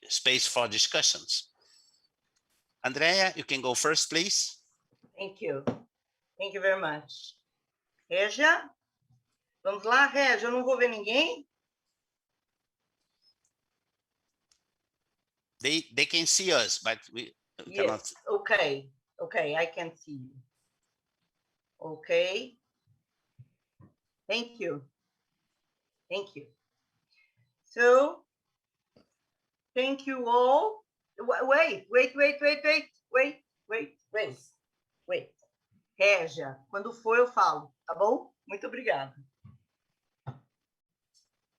space for discussions. Andrea, you can go first, please. Thank you. Thank you very much. Regia? Vamos lá, Regia. Eu não vou ver ninguém. They can see us, but we cannot. Yes. Okay. Okay, I can see you. Okay. Thank you. Thank you. So, thank you all. Wait. Regia, quando for eu falo, tá bom? Muito obrigada.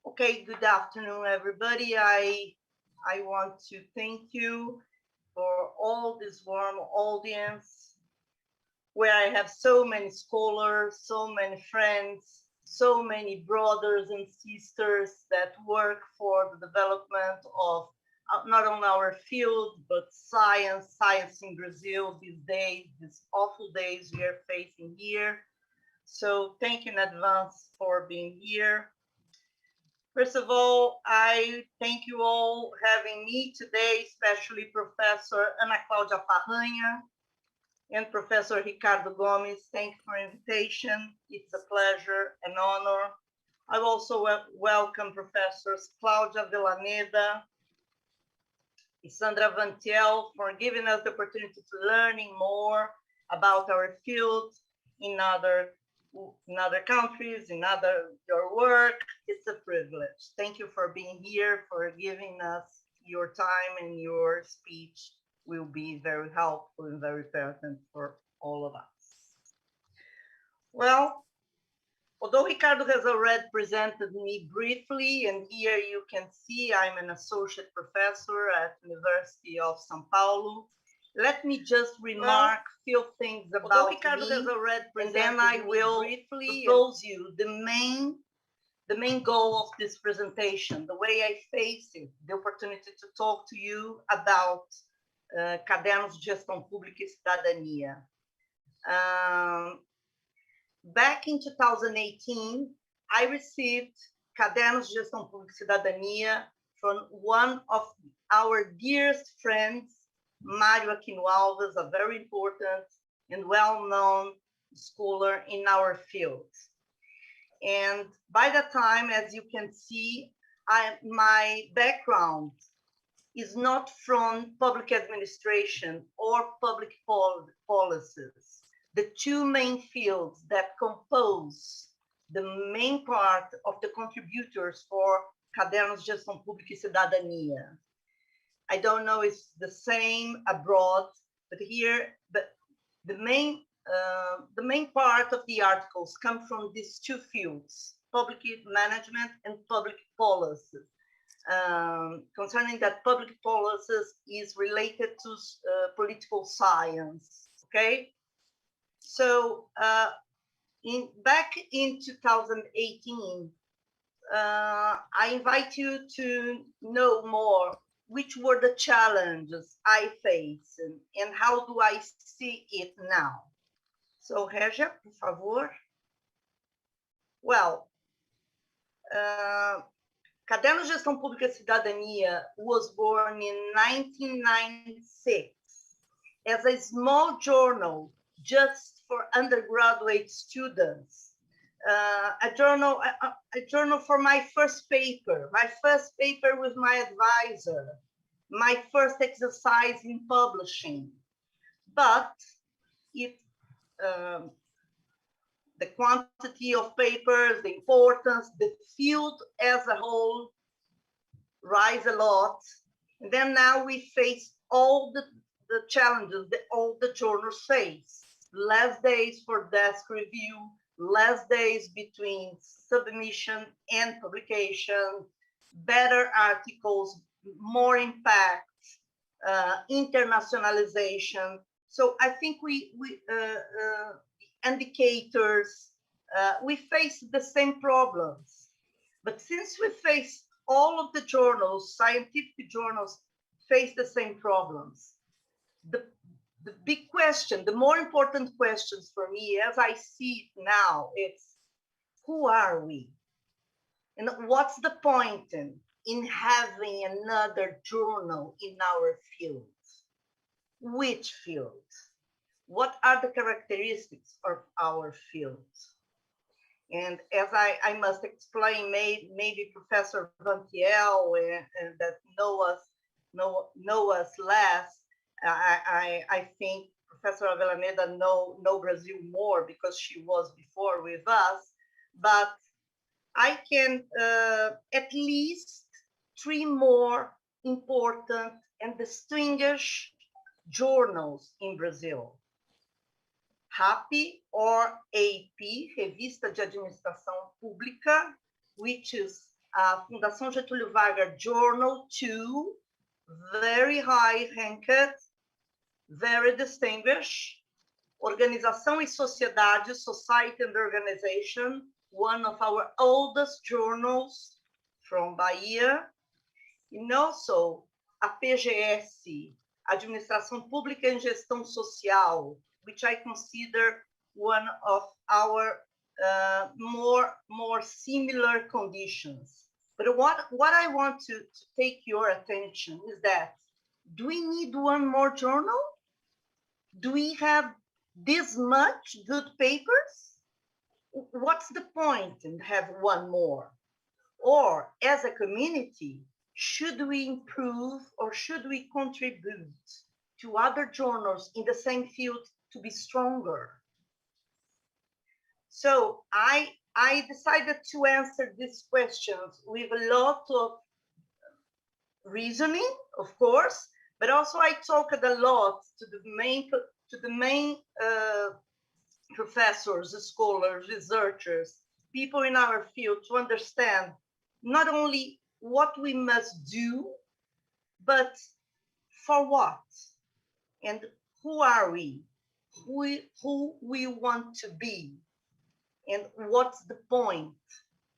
Okay, good afternoon, everybody. I want to thank you for all this warm audience, where I have so many scholars, so many friends, so many brothers and sisters that work for the development of not only our field, but science in Brazil these days, these awful days we are facing here. So thank you in advance for being here. First of all, I thank you all having me today, especially Professor Ana Cláudia Farranha and Professor Ricardo Gomes. Thank you for the invitation. It's a pleasure and honor. I also welcome Professors Cláudia Villaneda, Sandra Vantiel for giving us the opportunity to learning more about our field in other countries, in your work. It's a privilege. Thank you for being here, for giving us your time, and your speech will be very helpful and very pertinent for all of us. Well, although Ricardo has already presented me briefly, and here you can see I'm an associate professor at University of São Paulo. Let me just remark few things about Ricardo has already presented, and then I will briefly propose you the main goal of this presentation, the way I face it, the opportunity to talk to you about Cadernos de Gestão Pública e Cidadania. Back in 2018, I received Cadernos de Gestão Pública e Cidadania from one of our dearest friends, Mário Aquino Alves, a very important and well-known scholar in our field. And by that time, as you can see, my background is not from public administration or public policies. The two main fields that compose the main part of the contributors for Cadernos de Gestão Pública e Cidadania. I don't know if it's the same abroad, but here the main part of the articles come from these two fields, public management and public policies. Concerning that public policies is related to political science, okay? So back in 2018, I invite you to know more which were the challenges I faced and how do I see it now. So, Regia, por favor. Well, Cadernos de Gestão Pública e Cidadania was born in 1996 as a small journal just for undergraduate students. A journal for my first paper with my advisor, my first exercise in publishing. But the quantity of papers, the importance, the field as a whole rise a lot. And then now we face all the challenges that all the journals face. Less days for desk review, less days between submission and publication, better articles, more impact, internationalization. So I think we indicators, we face the same problems. But since we face all of the journals, scientific journals face the same problems, the big question, the more important questions for me, as I see it now, it's who are we? And what's the point in? in having another journal in our field? Which field? What are the characteristics of our field? And as I must explain, maybe Professor Vantiel and that know us less, I think Professor Avellaneda know Brazil more because she was before with us, but I can at least 3 more important and distinguished journals in Brazil. RAP or AP, Revista de Administração Pública, which is a Fundação Getúlio Vargas journal, 2, very high ranked, very distinguished. Organização e Sociedade, Society and Organization, one of our oldest journals from Bahia. And also a PGS, Administração Pública e Gestão Social, which I consider one of our more similar conditions. But what I want to take your attention is that, do we need one more journal? Do we have this much good papers? What's the point in have one more? Or as a community, should we improve or should we contribute to other journals in the same field to be stronger? So I decided to answer these questions with a lot of reasoning, of course, but also I talked a lot to the main professors, scholars, researchers, people in our field to understand not only what we must do, but for what, and who are we, who we want to be, and what's the point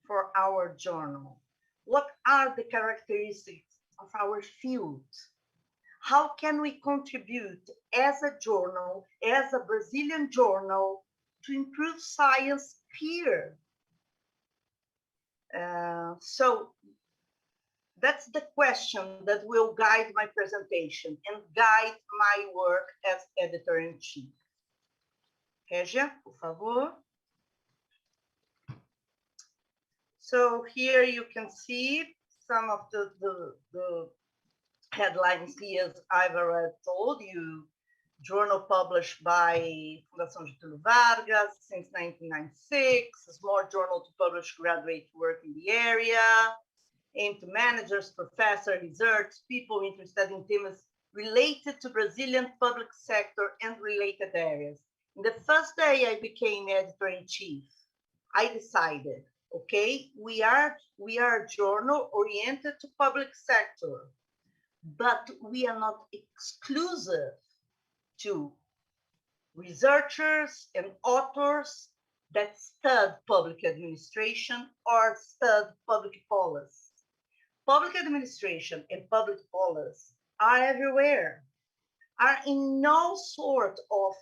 for our journal? What are the characteristics of our field? How can we contribute as a journal, as a Brazilian journal, to improve science here? So that's the question that will guide my presentation and guide my work as editor-in-chief. Regia, por favor. So here you can see some of the headlines here, as I've already told you. Journal published by Fundação Getúlio Vargas since 1996, a small journal to publish graduate work in the area, aimed to managers, professors, research, people interested in themes related to Brazilian public sector and related areas. In the first day I became editor-in-chief, I decided, okay, we are a journal oriented to public sector, but we are not exclusive to researchers and authors that study public administration or study public policy. Public administration and public policy are everywhere, are in no sort of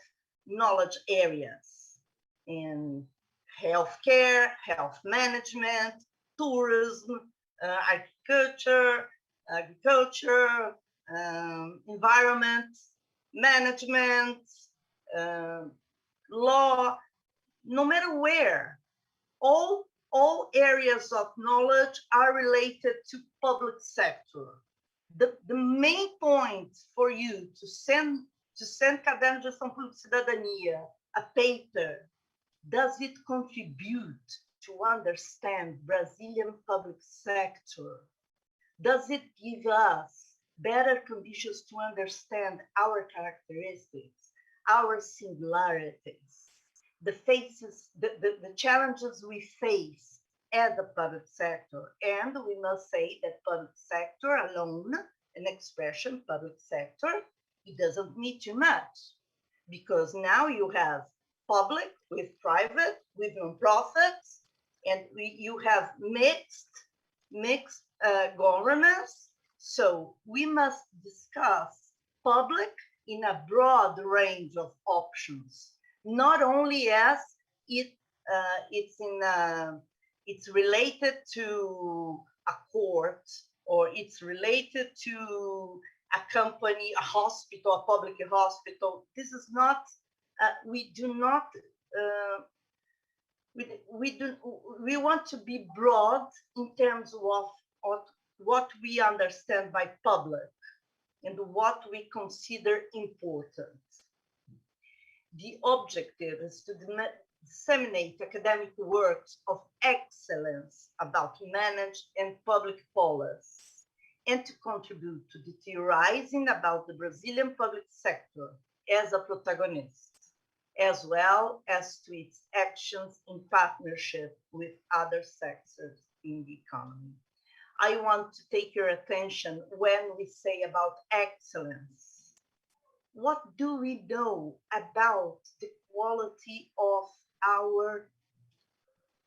knowledge areas, in healthcare, health management, tourism, agriculture, environment, management, law, no matter where, all areas of knowledge are related to public sector. The main point for you to send Caderno de Gestão Pública e Cidadania a paper, does it contribute to understand Brazilian public sector? Does it give us better conditions to understand our characteristics, our singularities, the challenges we face as the public sector? And we must say that public sector alone, an expression public sector, it doesn't mean too much, because now you have public with private, with non-profits, and you have mixed governance. So we must discuss public in a broad range of options, not only as it's related to a court or it's related to a company, a hospital, a public hospital. This is not, we do not, we want to be broad in terms of what we understand by public and what we consider important. The objective is to disseminate academic works of excellence about managed and public policy, and to contribute to the theorizing about the Brazilian public sector as a protagonist, as well as to its actions in partnership with other sectors in the economy. I want to take your attention when we say about excellence. What do we know about the quality of our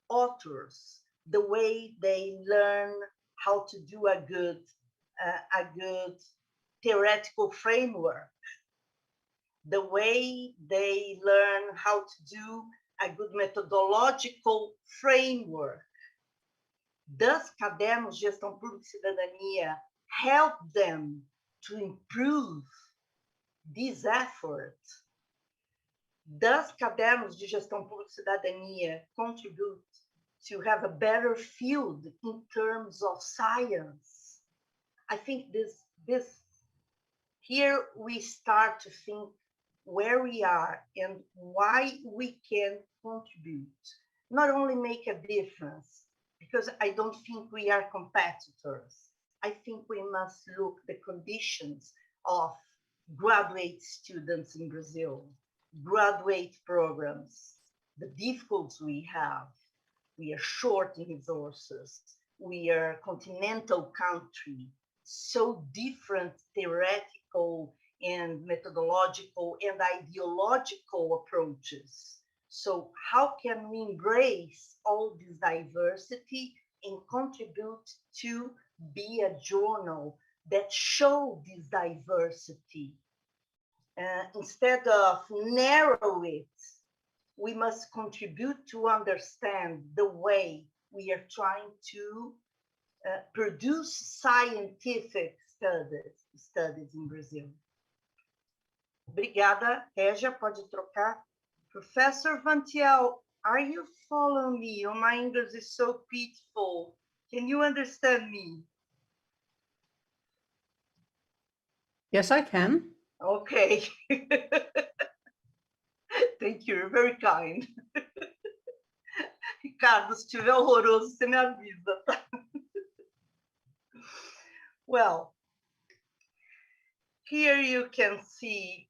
authors, the way they learn how to do a good theoretical framework, the way they learn how to do a good methodological framework? Does Cadernos de Gestão Pública e Cidadania help them to improve this effort? Does Cadernos de Gestão Pública e Cidadania contribute to have a better field in terms of science? I think here we start to think where we are and why we can contribute, not only make a difference, because I don't think we are competitors. I think we must look at the conditions of graduate students in Brazil, graduate programs, the difficulties we have. We are short in resources. We are a continental country, so different theoretical and methodological and ideological approaches. So how can we embrace all this diversity and contribute to be a journal that shows this diversity? Instead of narrow it, we must contribute to understand the way we are trying to produce scientific studies in Brazil. Obrigada, Regia, pode trocar. Professor Vantiel, are you following me? Oh, my English is so pitiful. Can you understand me? Yes, I can. Okay. Thank you, you're very kind. Ricardo, se estiver horroroso, você me avisa, tá? Well, here you can see,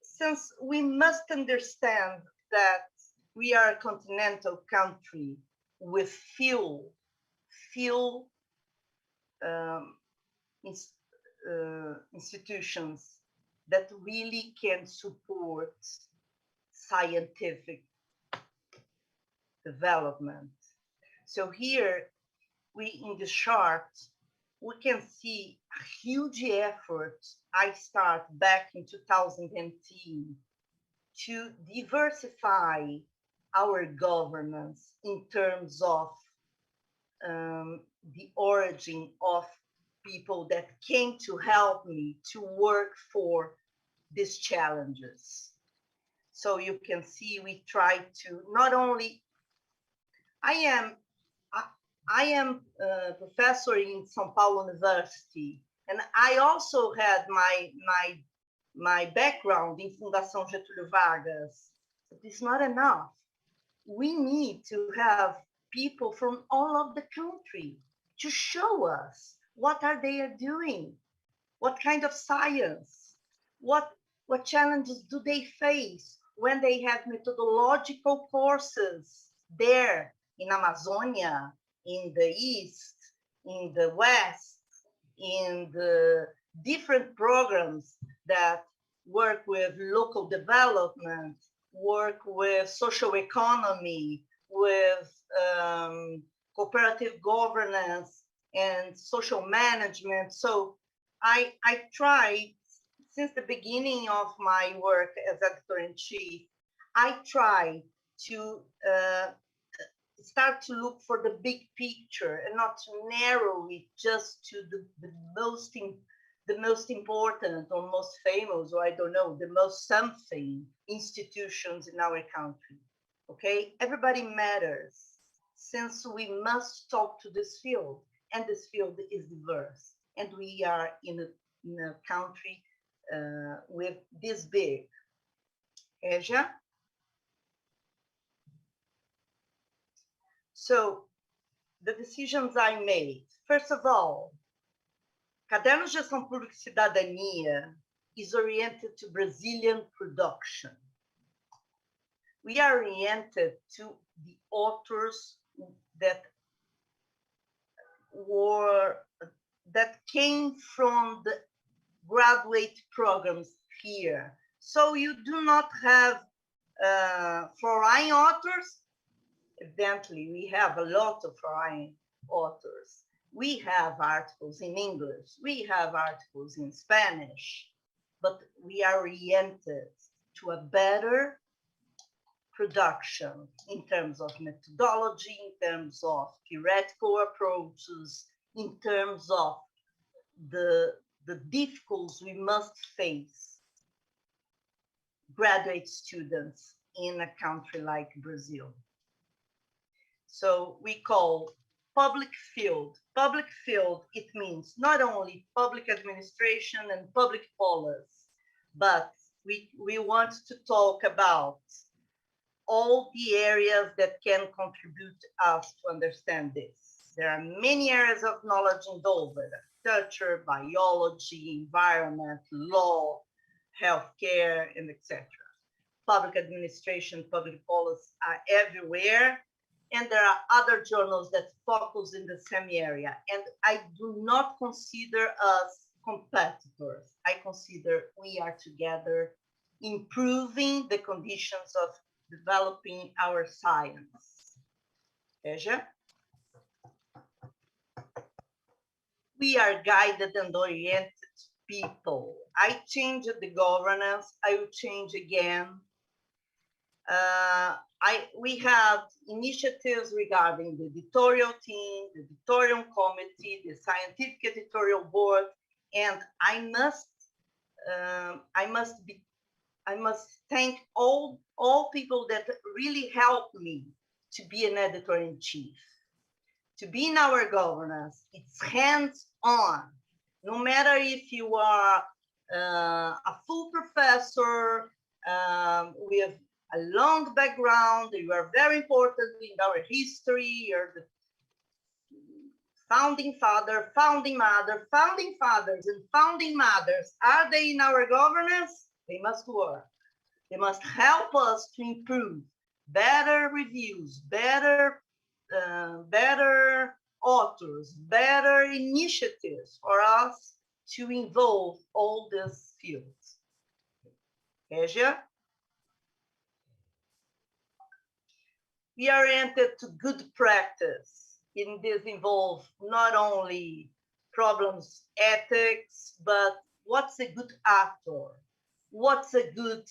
since we must understand that we are a continental country with few institutions that really can support scientific development. So here, in the chart, we can see a huge effort I started back in 2010 to diversify our governance in terms of the origin of people that came to help me to work for these challenges. So you can see we try to not only, I am a professor in São Paulo University, and I also had my background in Fundação Getúlio Vargas. But it's not enough. We need to have people from all of the country to show us what are they doing, what kind of science, what challenges do they face when they have methodological courses there in Amazonia, in the East, in the West, in the different programs that work with local development, work with social economy, with cooperative governance and social management. So I try, since the beginning of my work as editor-in-chief, I try to start to look for the big picture and not to narrow it just to the most important or most famous, or I don't know, the most something institutions in our country. Okay, everybody matters, since we must talk to this field, and this field is diverse, and we are in a country with this big. Reja? So the decisions I made, first of all, Caderno de Gestão Pública e Cidadania is oriented to Brazilian production. We are oriented to the authors that came from the graduate programs here. So you do not have foreign authors. Evidently, we have a lot of foreign authors. We have articles in English, we have articles in Spanish, but we are oriented to a better production in terms of methodology, in terms of theoretical approaches, in terms of the difficulties we must face graduate students in a country like Brazil. So we call public field. Public field, it means not only public administration and public policy, but we want to talk about all the areas that can contribute us to understand this. There are many areas of knowledge involved: agriculture, biology, environment, law, healthcare, and etc. Public administration, public policy are everywhere. And there are other journals that focus in the same area. And I do not consider us competitors. I consider we are together improving the conditions of developing our science. Reja? We are guided and oriented people. I changed the governance. I will change again. We have initiatives regarding the editorial team, the editorial committee, the scientific editorial board, and I must thank all people that really helped me to be an editor-in-chief. To be in our governance, it's hands-on. No matter if you are a full professor with a long background, you are very important in our history, you're the founding father, founding mother, founding fathers, and founding mothers. Are they in our governance? They must work. They must help us to improve, better reviews, better authors, better initiatives for us to involve all these fields. Regia? We are oriented to good practice. In this involve not only problems ethics, but what's a good author? What's a good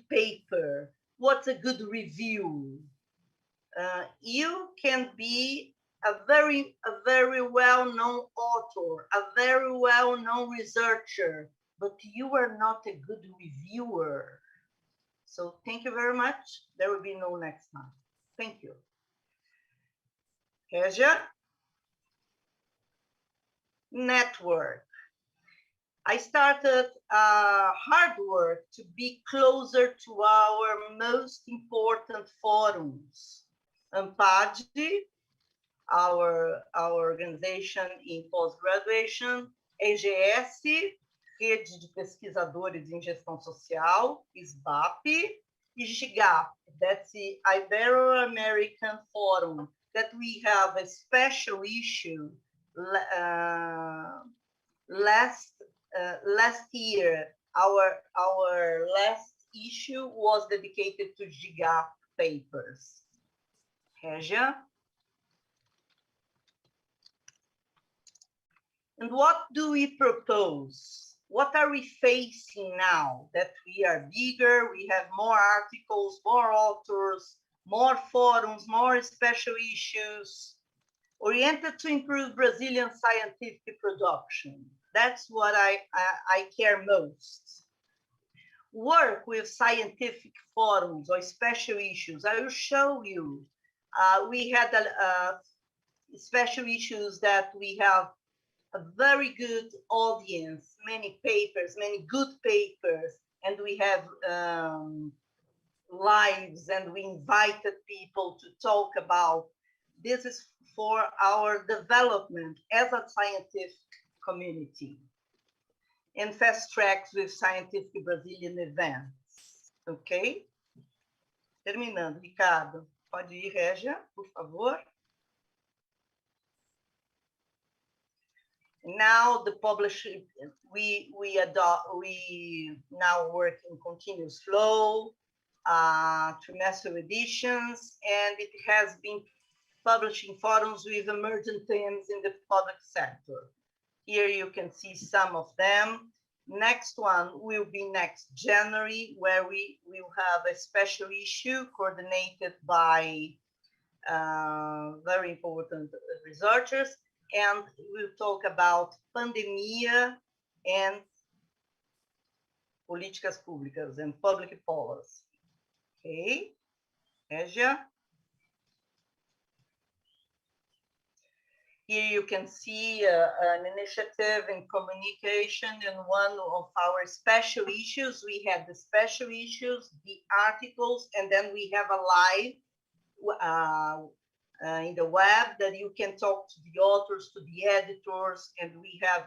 paper? What's a good review? You can be a very well-known author, a very well-known researcher, but you are not a good reviewer. So thank you very much. There will be no next time. Thank you. Regia? Network. I started hard work to be closer to our most important forums. AMPAD, our organization in post-graduation, EGS, Rede de Pesquisadores em Gestão Social, EBAP, e GIGAP, that's the Ibero-American Forum, that we have a special issue last year. Our last issue was dedicated to GIGAP papers. Regia? And what do we propose? What are we facing now that we are bigger, we have more articles, more authors, more forums, more special issues, oriented to improve Brazilian scientific production. That's what I care most. Work with scientific forums or special issues. I will show you. We had special issues that we have a very good audience, many papers, many good papers, and we have lives, and we invited people to talk about. This is for our development as a scientific community, and fast tracks with scientific Brazilian events. Ok? Terminando, Ricardo. Pode ir, Regia, por favor. Now the publisher, we now work in continuous flow, trimestral editions, and it has been publishing forums with emergent themes in the public sector. Here you can see some of them. Next one will be next January, where we will have a special issue coordinated by very important researchers, and we'll talk about pandemia and políticas públicas and public policy. Okay, Regia. Here you can see an initiative in communication in one of our special issues. We have the special issues, the articles, and then we have a live in the web that you can talk to the authors, to the editors, and we have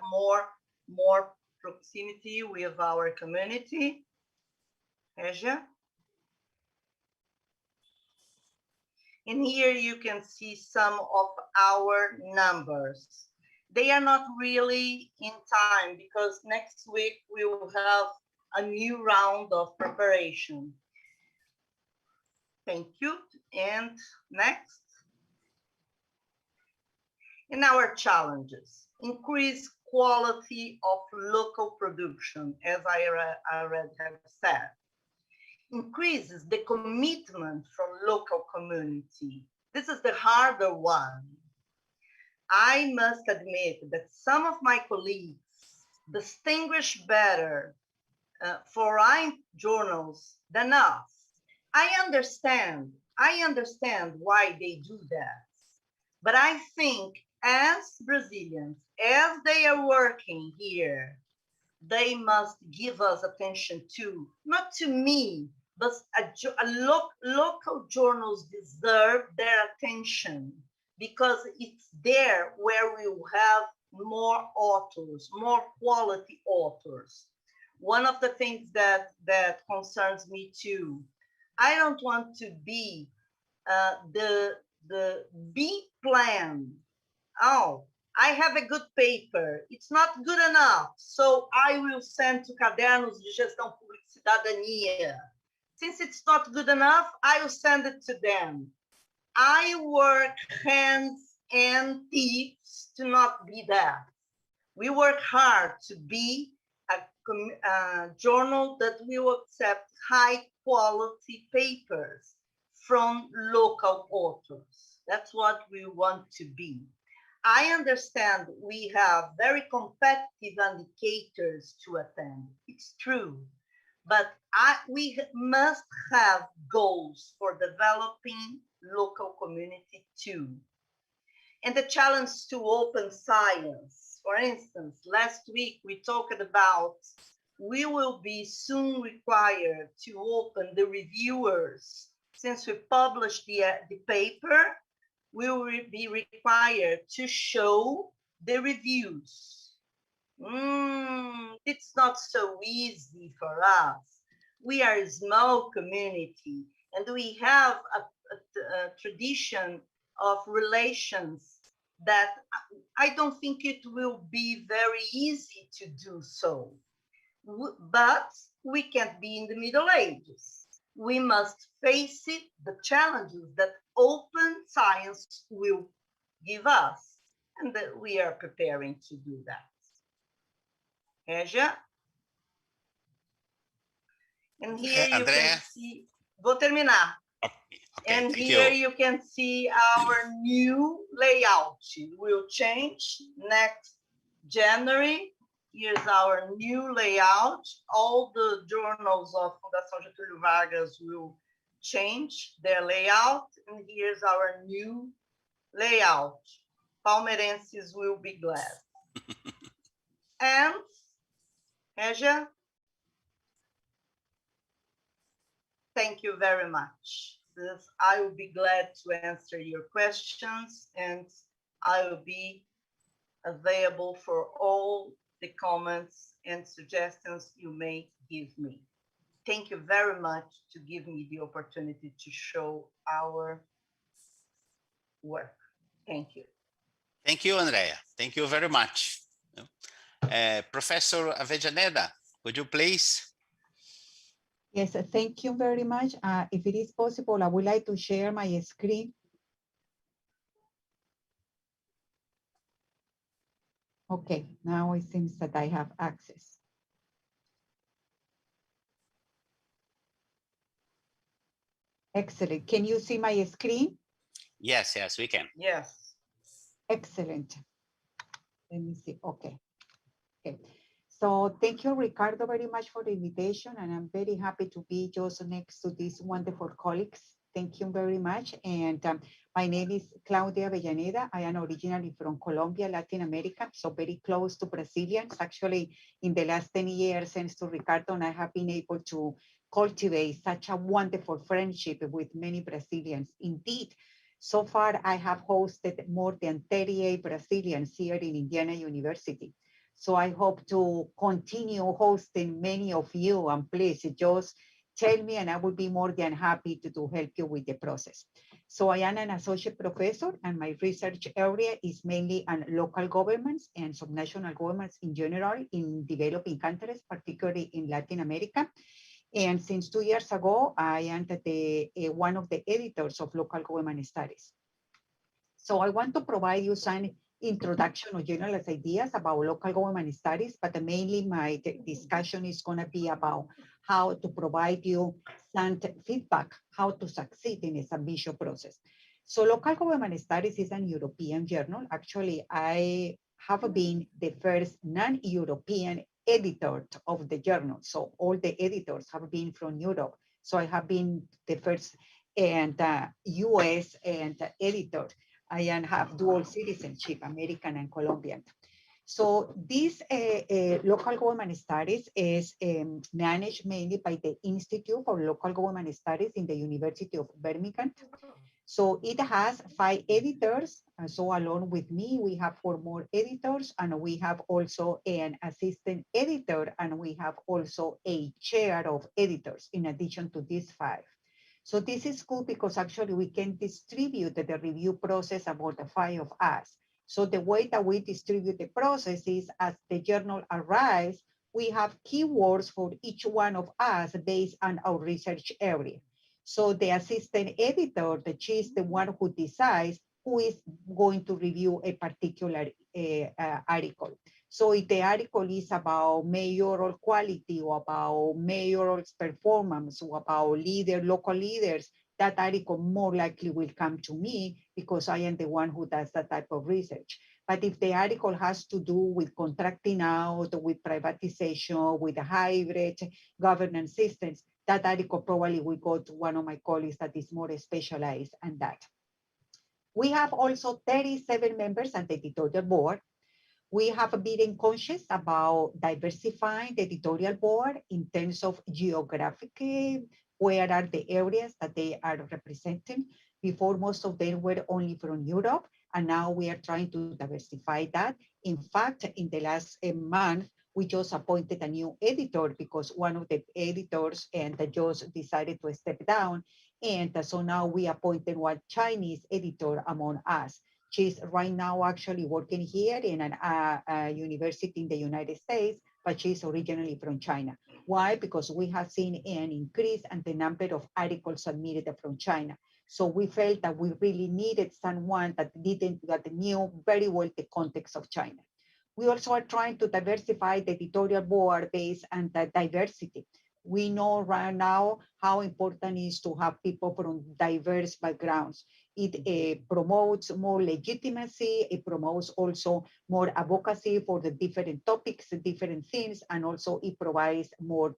more proximity with our community. Regia. And here you can see some of our numbers. They are not really in time because next week we will have a new round of preparation. Thank you. And next. In our challenges, increase quality of local production, as I already have said. Increases the commitment from local community. This is the harder one. I must admit that some of my colleagues distinguish better foreign journals than us. I understand why they do that. But I think as Brazilians, as they are working here, they must give us attention too, not to me, but local journals deserve their attention because it's there where we will have more authors, more quality authors. One of the things that concerns me too, I don't want to be the B plan. Oh, I have a good paper. It's not good enough, so I will send to Cadernos de Gestão Pública e Cidadania. Since it's not good enough, I will send it to them. I work hands and teeth to not be that. We work hard to be a journal that will accept high quality papers from local authors. That's what we want to be. I understand we have very competitive indicators to attend. It's true, but we must have goals for developing local community too. And the challenge to open science. For instance, last week we talked about we will be soon required to open the reviewers. Since we published the paper, we will be required to show the reviews. It's not so easy for us. We are a small community and we have a tradition of relations that I don't think it will be very easy to do so. But we can't be in the Middle Ages. We must face it, the challenges that open science will give us, and that we are preparing to do that. Regia? And here you Andrea? can see, vou terminar. Okay, And thank here you. you can see our new layout. It will change next January. Here's our new layout. All the journals of Fundação Getúlio Vargas will change their layout. And here's our new layout. Palmeirenses will be glad. And, Regia, thank you very much. I will be glad to answer your questions, and I will be available for all the comments and suggestions you may give me. Thank you very much to give me the opportunity to show our work. Thank you. Thank you, Andrea. Thank you very much. Professor Avellaneda, would you please? Yes, thank you very much. If it is possible, I would like to share my screen. Okay, now it seems that I have access. Excellent. Can you see my screen? Yes, yes, we can. Yes. Excellent. Let me see. Okay. Okay. So thank you, Ricardo, very much for the invitation. And I'm very happy to be just next to these wonderful colleagues. Thank you very much. And my name is Claudia Avellaneda. I am originally from Colombia, Latin America, so very close to Brazilians. Actually, in the last 10 years, thanks to Ricardo, and I have been able to cultivate such a wonderful friendship with many Brazilians. Indeed, so far, I have hosted more than 38 Brazilians here in Indiana University. So I hope to continue hosting many of you, and please just tell me and I will be more than happy to help you with the process. So I am an associate professor and my research area is mainly on local governments and subnational governments in general in developing countries, particularly in Latin America. And since 2 years ago, I am one of the editors of local government studies. So I want to provide you some introduction or general ideas about local government studies, but mainly my discussion is going to be about how to provide you some feedback, how to succeed in this ambitious process. So local government studies is an European journal. Actually, I have been the first non-European editor of the journal. So all the editors have been from Europe. So I have been the first and US and editor. I have dual citizenship, American and Colombian. So this local government studies is managed mainly by the Institute for Local Government Studies in the University of Birmingham. So it has 5 editors. So along with me, we have 4 more editors, and we have also an assistant editor, and we have also a chair of editors in addition to these 5. So this is cool because actually we can distribute the review process about the 5 of us. So the way that we distribute the process is as the journal arrives, we have keywords for each one of us based on our research area. So the assistant editor, she's the one who decides who is going to review a particular article. So if the article is about mayoral quality or about mayoral performance or about local leaders, that article more likely will come to me because I am the one who does that type of research. But if the article has to do with contracting out, with privatization, with hybrid governance systems, that article probably will go to one of my colleagues that is more specialized in that. We have also 37 members on the editorial board. We have been conscious about diversifying the editorial board in terms of geographic, where are the areas that they are representing. Before, most of them were only from Europe, and now we are trying to diversify that. In fact, in the last month, we just appointed a new editor because one of the editors just decided to step down. And so now we appointed one Chinese editor among us. She's right now actually working here in a university in the United States, but she's originally from China. Why? Because we have seen an increase in the number of articles submitted from China. So we felt that we really needed someone that knew very well the context of China. We also are trying to diversify the editorial board based on the diversity. We know right now how important it is to have people from diverse backgrounds. It promotes more legitimacy. It promotes also more advocacy for the different topics, the different things, and also it provides more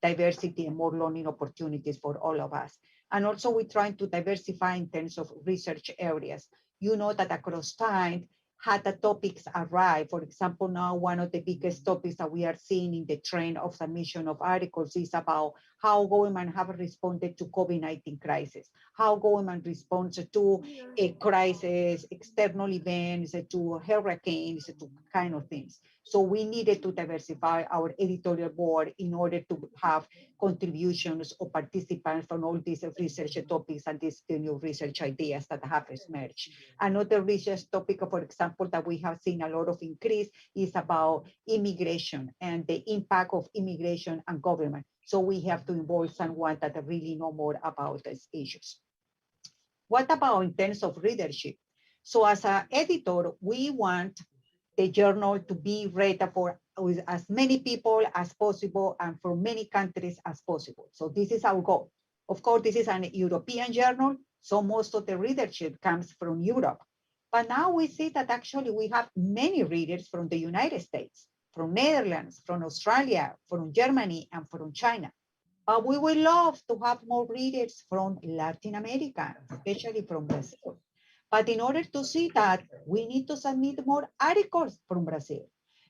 diversity and more learning opportunities for all of us. And also we're trying to diversify in terms of research areas. You know that across time, had the topics arrive. For example, now one of the biggest topics that we are seeing in the trend of submission of articles is about how government have responded to COVID-19 crisis, how government responds to a crisis, external events, to hurricanes, to kind of things. So we needed to diversify our editorial board in order to have contributions or participants from all these research topics and these new research ideas that have emerged. Another research topic, for example, that we have seen a lot of increase is about immigration and the impact of immigration and government. So we have to involve someone that really know more about these issues. What about in terms of readership? So as an editor, we want the journal to be read for with as many people as possible and from many countries as possible. So this is our goal. Of course, this is an European journal, so most of the readership comes from Europe. But now we see that actually we have many readers from the United States, from Netherlands, from Australia, from Germany, and from China. But we would love to have more readers from Latin America, especially from Brazil. But in order to see that, we need to submit more articles from Brazil.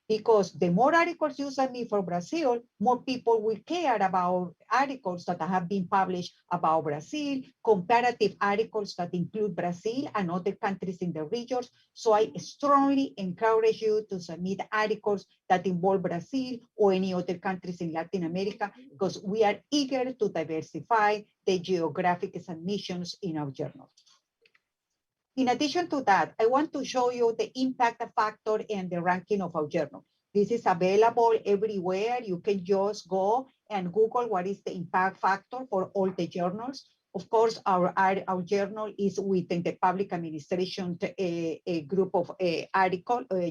Because the more articles you submit from Brazil, more people will care about articles that have been published about Brazil, comparative articles that include Brazil and other countries in the regions. So I strongly encourage you to submit articles that involve Brazil or any other countries in Latin America, because we are eager to diversify the geographic submissions in our journal. In addition to that, I want to show you the impact factor and the ranking of our journal. This is available everywhere. You can just go and Google what is the impact factor for all the journals. Of course, our journal is within the public administration a group of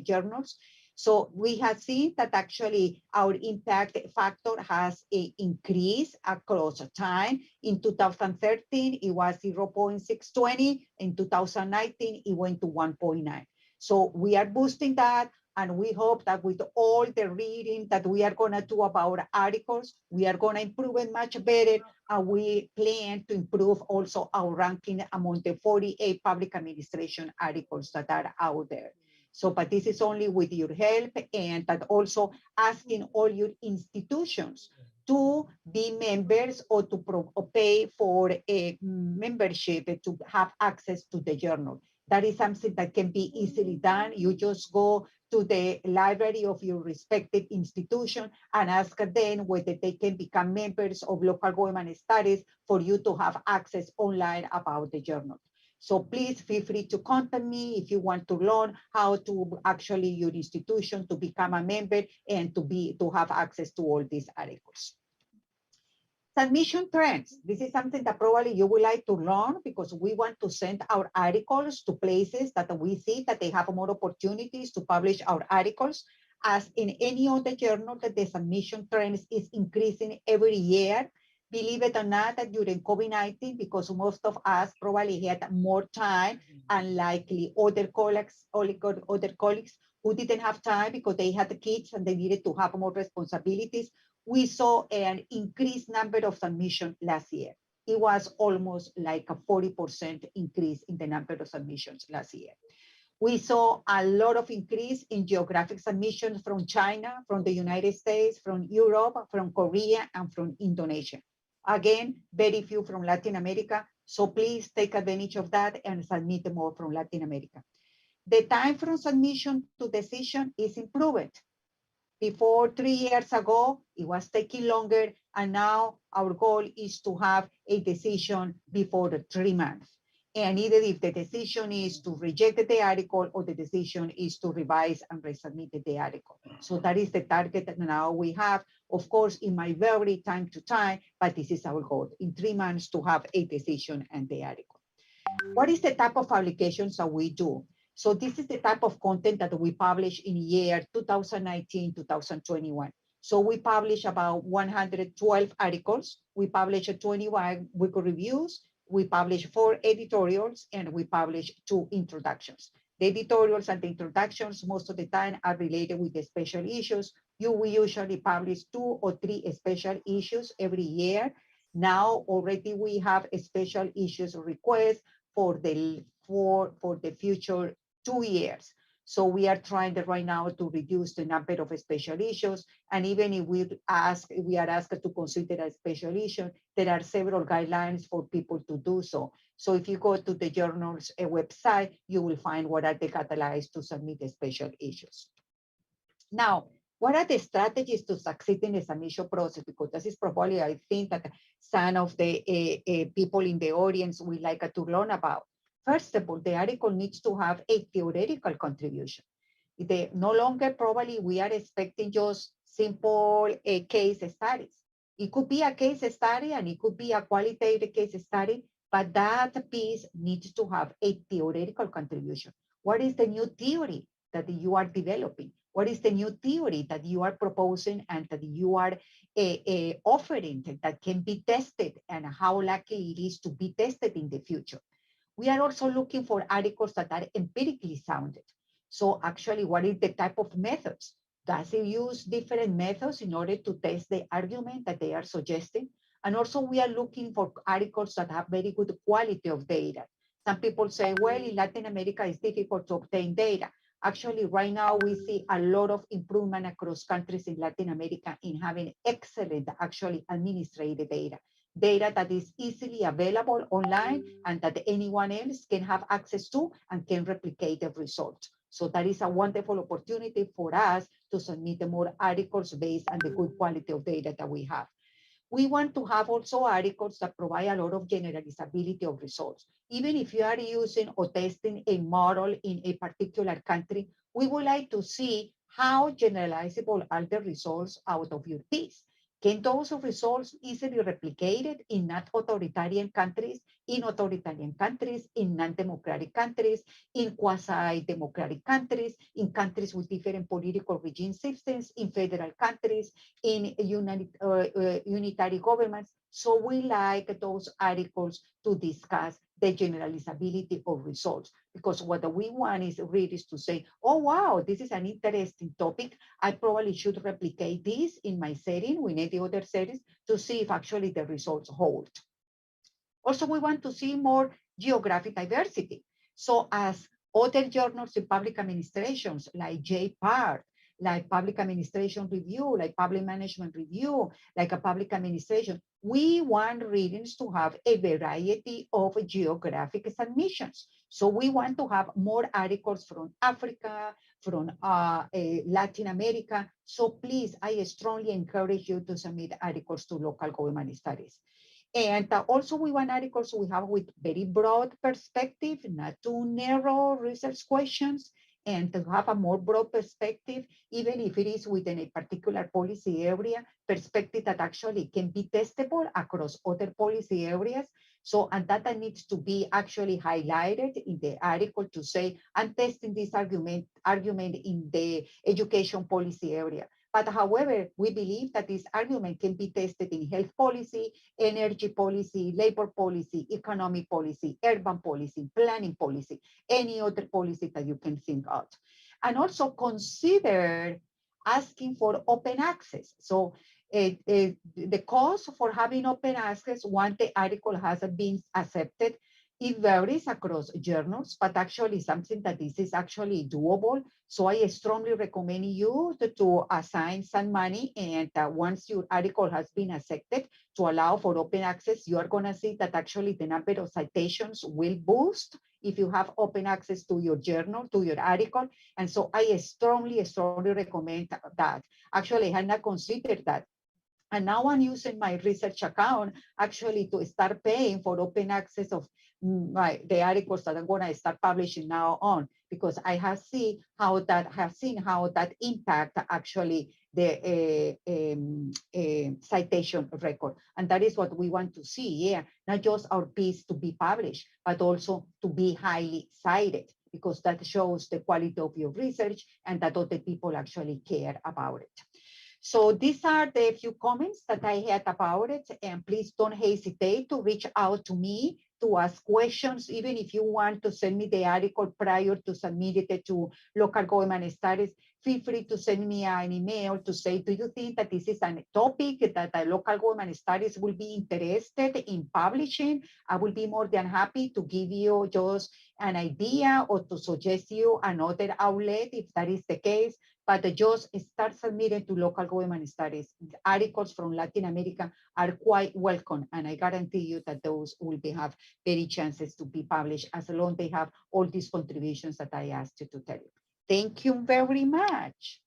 journals. So we have seen that actually our impact factor has increased across time. In 2013, it was 0.620. In 2019, it went to 1.9. So we are boosting that. And we hope that with all the reading that we are going to do about articles, we are going to improve it much better. And we plan to improve also our ranking among the 48 public administration articles that are out there. So, but this is only with your help, and that also asking all your institutions to be members or to pay for a membership to have access to the journal. That is something that can be easily done. You just go to the library of your respective institution and ask them whether they can become members of local government studies for you to have access online about the journal. So please feel free to contact me if you want to learn how to actually your institution to become a member and to have access to all these articles. Submission trends. This is something that probably you would like to learn, because we want to send our articles to places that we see that they have more opportunities to publish our articles. As in any other journal, that the submission trends is increasing every year. Believe it or not, that during COVID-19, because most of us probably had more time, and likely other colleagues who didn't have time because they had kids and they needed to have more responsibilities, we saw an increased number of submissions last year. It was almost like a 40% increase in the number of submissions last year. We saw a lot of increase in geographic submissions from China, from the United States, from Europe, from Korea, and from Indonesia. Again, very few from Latin America. So please take advantage of that and submit more from Latin America. The time from submission to decision is improved. Before 3 years ago, it was taking longer, and now our goal is to have a decision before the 3 months. And either if the decision is to reject the article or the decision is to revise and resubmit the article. So that is the target that now we have. Of course, it might vary time to time, but this is our goal, in 3 months to have a decision and the article. What is the type of publications that we do? So this is the type of content that we publish in year 2019, 2021. So we publish about 112 articles. We publish 21 weekly reviews. We publish 4 editorials, and we publish 2 introductions. The editorials and the introductions most of the time are related with the special issues. We usually publish 2 or 3 special issues every year. Now already we have a special issues request for the future 2 years. So we are trying right now to reduce the number of special issues. And even if we are asked to consider a special issue, there are several guidelines for people to do so. So if you go to the journal's website, you will find what are the guidelines to submit the special issues. Now, what are the strategies to succeed in the submission process? Because this is probably, I think, that some of the people in the audience would like to learn about. First of all, the article needs to have a theoretical contribution. No longer probably we are expecting just simple case studies. It could be a case study and it could be a qualitative case study, but that piece needs to have a theoretical contribution. What is the new theory that you are developing? What is the new theory that you are proposing and that you are offering that can be tested, and how likely it is to be tested in the future? We are also looking for articles that are empirically sounded. So actually, what is the type of methods? Does it use different methods in order to test the argument that they are suggesting? And also we are looking for articles that have very good quality of data. Some people say, well, in Latin America, it's difficult to obtain data. Actually, right now, we see a lot of improvement across countries in Latin America in having excellent, actually, administrative data. Data that is easily available online and that anyone else can have access to and can replicate the results. So that is a wonderful opportunity for us to submit more articles based on the good quality of data that we have. We want to have also articles that provide a lot of generalizability of results. Even if you are using or testing a model in a particular country, we would like to see how generalizable are the results out of your piece. Can those results easily replicated in non-authoritarian countries, in authoritarian countries, in non-democratic countries, in quasi-democratic countries, in countries with different political regime systems, in federal countries, in unitary governments? So we like those articles to discuss the generalizability of results, because what we want is really to say, oh, wow, this is an interesting topic. I probably should replicate this in my setting, in any other settings, to see if actually the results hold. Also, we want to see more geographic diversity. So as other journals in public administrations, like JPAR, like Public Administration Review, like Public Management Review, like a Public Administration, we want readings to have a variety of geographic submissions. So we want to have more articles from Africa, from Latin America. So please, I strongly encourage you to submit articles to local government studies. And also we want articles we have with very broad perspective, not too narrow research questions, and to have a more broad perspective, even if it is within a particular policy area, perspective that actually can be testable across other policy areas. So, and that needs to be actually highlighted in the article to say, I'm testing this argument in the education policy area. But however, we believe that this argument can be tested in health policy, energy policy, labor policy, economic policy, urban policy, planning policy, any other policy that you can think of. And also consider asking for open access. So the cost for having open access once the article has been accepted, it varies across journals, but actually something that this is actually doable. So I strongly recommend you to assign some money, and once your article has been accepted, to allow for open access, you are going to see that actually the number of citations will boost if you have open access to your journal, to your article. And so I strongly recommend that. Actually, I had not considered that. And now I'm using my research account actually to start paying for open access of the articles that I'm going to start publishing now on, because I have seen how that impact actually the citation record. And that is what we want to see, yeah, not just our piece to be published, but also to be highly cited, because that shows the quality of your research and that other people actually care about it. So these are the few comments that I had about it, and please don't hesitate to reach out to me to ask questions, even if you want to send me the article prior to submit it to local government studies. Feel free to send me an email to say, do you think that this is a topic that the local government studies will be interested in publishing? I will be more than happy to give you just an idea or to suggest you another outlet if that is the case. But just start submitting to local government studies. Articles from Latin America are quite welcome, and I guarantee you that those will have very chances to be published as long as they have all these contributions that I asked you to tell you. Thank you very much.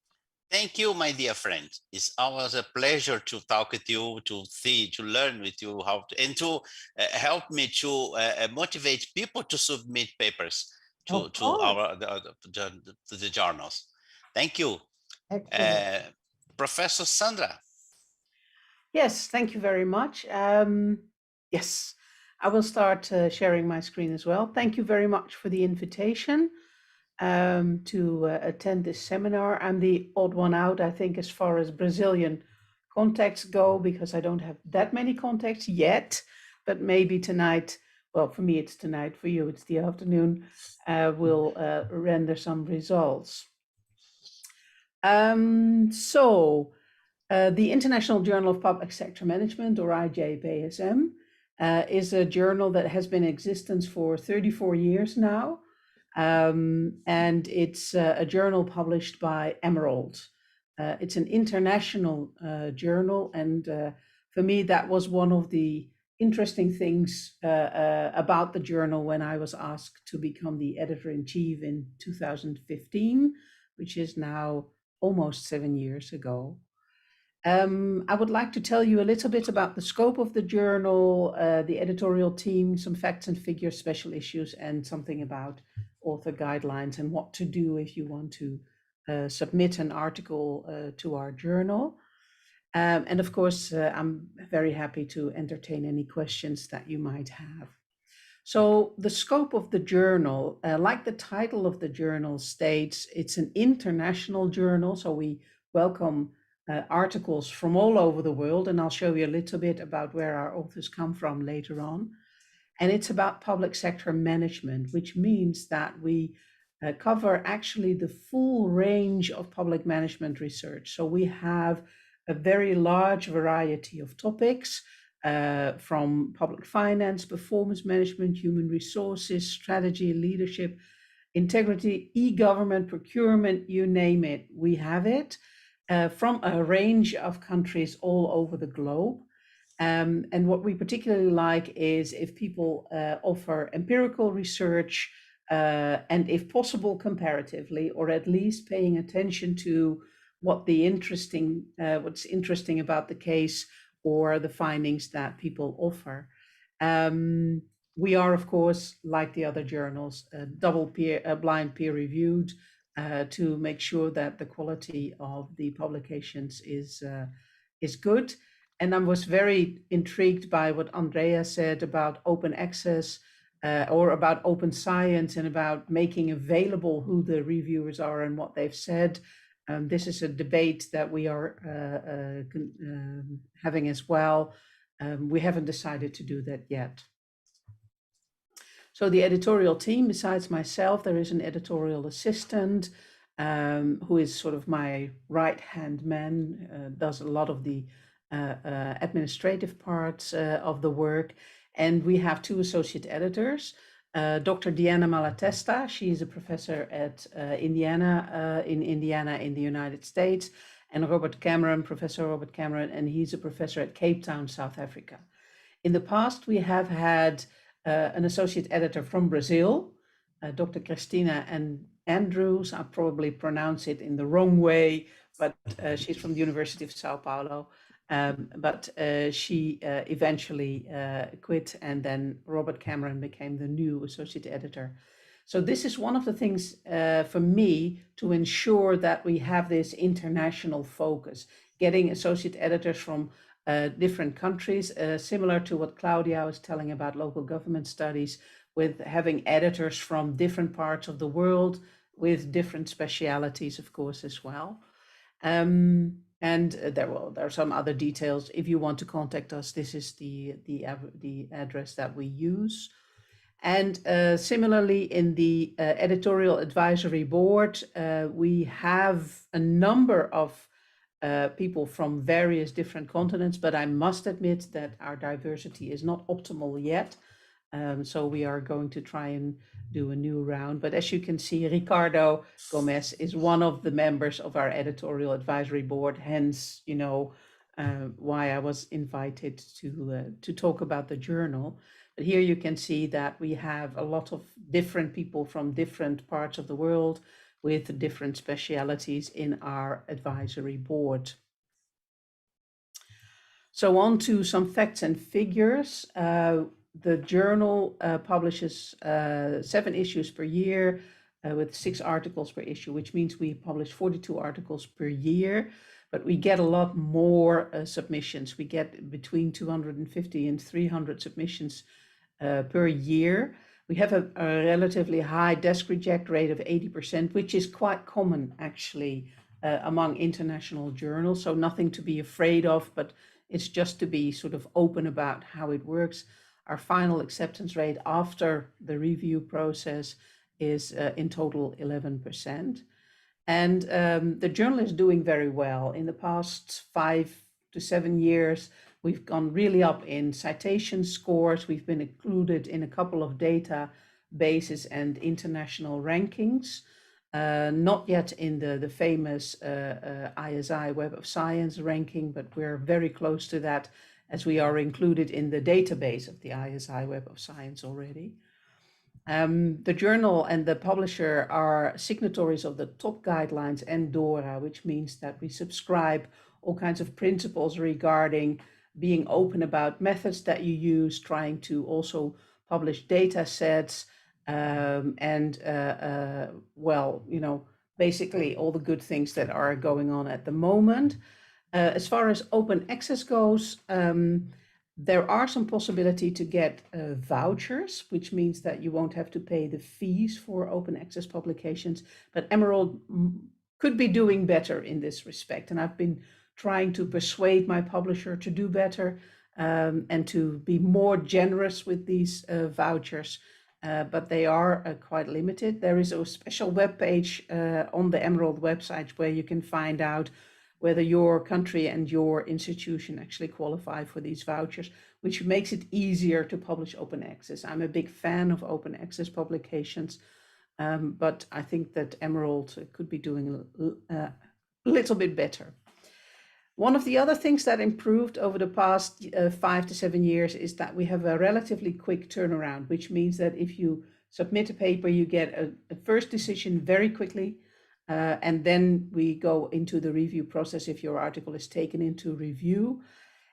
Thank you, my dear friend. It's always a pleasure to talk with you, to see, to learn with you how to, and to help me to motivate people to submit papers to the journals. Thank you. Professor Sandra. Yes, thank you very much. Yes, I will start sharing my screen as well. Thank you very much for the invitation to attend this seminar. I'm the odd one out, I think, as far as Brazilian contacts go, because I don't have that many contacts yet, but maybe tonight, well, for me it's tonight, for you it's the afternoon, will render some results. The International Journal of Public Sector Management, or IJPSM, is a journal that has been in existence for 34 years now. And it's a journal published by Emerald. It's an international journal, and for me that was one of the interesting things about the journal when I was asked to become the editor-in-chief in 2015, which is now almost 7 years ago. I would like to tell you a little bit about the scope of the journal, the editorial team, some facts and figures, special issues, and something about author guidelines and what to do if you want to submit an article to our journal. And of course, I'm very happy to entertain any questions that you might have. So the scope of the journal, like the title of the journal states, it's an international journal. So we welcome articles from all over the world, and I'll show you a little bit about where our authors come from later on. And it's about public sector management, which means that we cover actually the full range of public management research. So we have a very large variety of topics, from public finance, performance management, human resources, strategy, leadership, integrity, e-government, procurement, you name it, we have it, from a range of countries all over the globe. And what we particularly like is if people offer empirical research, and if possible comparatively, or at least paying attention to what's interesting about the case or the findings that people offer. We are, of course, like the other journals, blind peer reviewed to make sure that the quality of the publications is good. And I was very intrigued by what Andrea said about open access, or about open science, and about making available who the reviewers are and what they've said. This is a debate that we are having as well. We haven't decided to do that yet. So the editorial team, besides myself, there is an editorial assistant who is sort of my right-hand man, does a lot of the administrative parts of the work. And we have two associate editors, Dr. Diana Malatesta. She is a professor at Indiana in the United States, and Robert Cameron, Professor Robert Cameron, and he's a professor at Cape Town, South Africa. In the past, we have had an associate editor from Brazil, Dr. Cristina Andrews. I probably pronounce it in the wrong way, but she's from the University of Sao Paulo. But she eventually quit, and then Robert Cameron became the new associate editor. So this is one of the things for me to ensure that we have this international focus, getting associate editors from different countries, similar to what Claudia was telling about local government studies, with having editors from different parts of the world with different specialities, of course, as well. And there are some other details. If you want to contact us, this is the address that we use. And similarly, in the editorial advisory board, we have a number of people from various different continents, but I must admit that our diversity is not optimal yet. So we are going to try and do a new round. But as you can see, Ricardo Gomez is one of the members of our editorial advisory board, hence, why I was invited to talk about the journal. But here you can see that we have a lot of different people from different parts of the world with different specialities in our advisory board. So on to some facts and figures. The journal publishes 7 issues per year with 6 articles per issue, which means we publish 42 articles per year, but we get a lot more submissions. We get between 250 and 300 submissions per year. We have a relatively high desk reject rate of 80%, which is quite common actually among international journals. So nothing to be afraid of, but it's just to be sort of open about how it works. Our final acceptance rate after the review process is in total 11%. And the journal is doing very well. In the past 5 to 7 years, we've gone really up in citation scores. We've been included in a couple of databases and international rankings. Not yet in the famous ISI Web of Science ranking, but we're very close to that as we are included in the database of the ISI Web of Science already. The journal and the publisher are signatories of the top guidelines and DORA, which means that we subscribe all kinds of principles regarding being open about methods that you use, trying to also publish data sets, basically all the good things that are going on at the moment. As far as open access goes, there are some possibility to get vouchers, which means that you won't have to pay the fees for open access publications, but Emerald could be doing better in this respect. And I've been trying to persuade my publisher to do better and to be more generous with these vouchers, but they are quite limited. There is a special webpage on the Emerald website where you can find out whether your country and your institution actually qualify for these vouchers, which makes it easier to publish open access. I'm a big fan of open access publications, but I think that Emerald could be doing a little bit better. One of the other things that improved over the past 5 to 7 years is that we have a relatively quick turnaround, which means that if you submit a paper, you get a first decision very quickly, and then we go into the review process if your article is taken into review.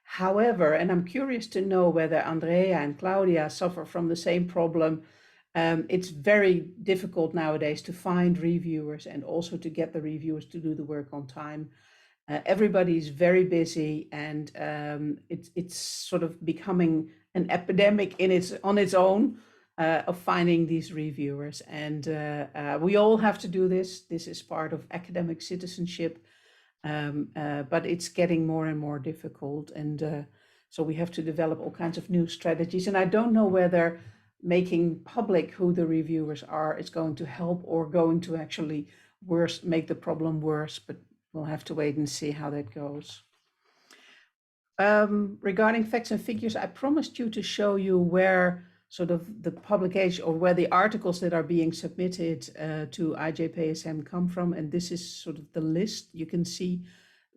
However, and I'm curious to know whether Andrea and Claudia suffer from the same problem, it's very difficult nowadays to find reviewers and also to get the reviewers to do the work on time. Everybody is very busy, and it's sort of becoming an epidemic on its own of finding these reviewers. And we all have to do this. This is part of academic citizenship, but it's getting more and more difficult. And so we have to develop all kinds of new strategies. And I don't know whether making public who the reviewers are is going to help or going to actually make the problem worse, but we'll have to wait and see how that goes. Regarding facts and figures, I promised you to show you where sort of the publication or where the articles that are being submitted to IJPSM come from. And this is sort of the list. You can see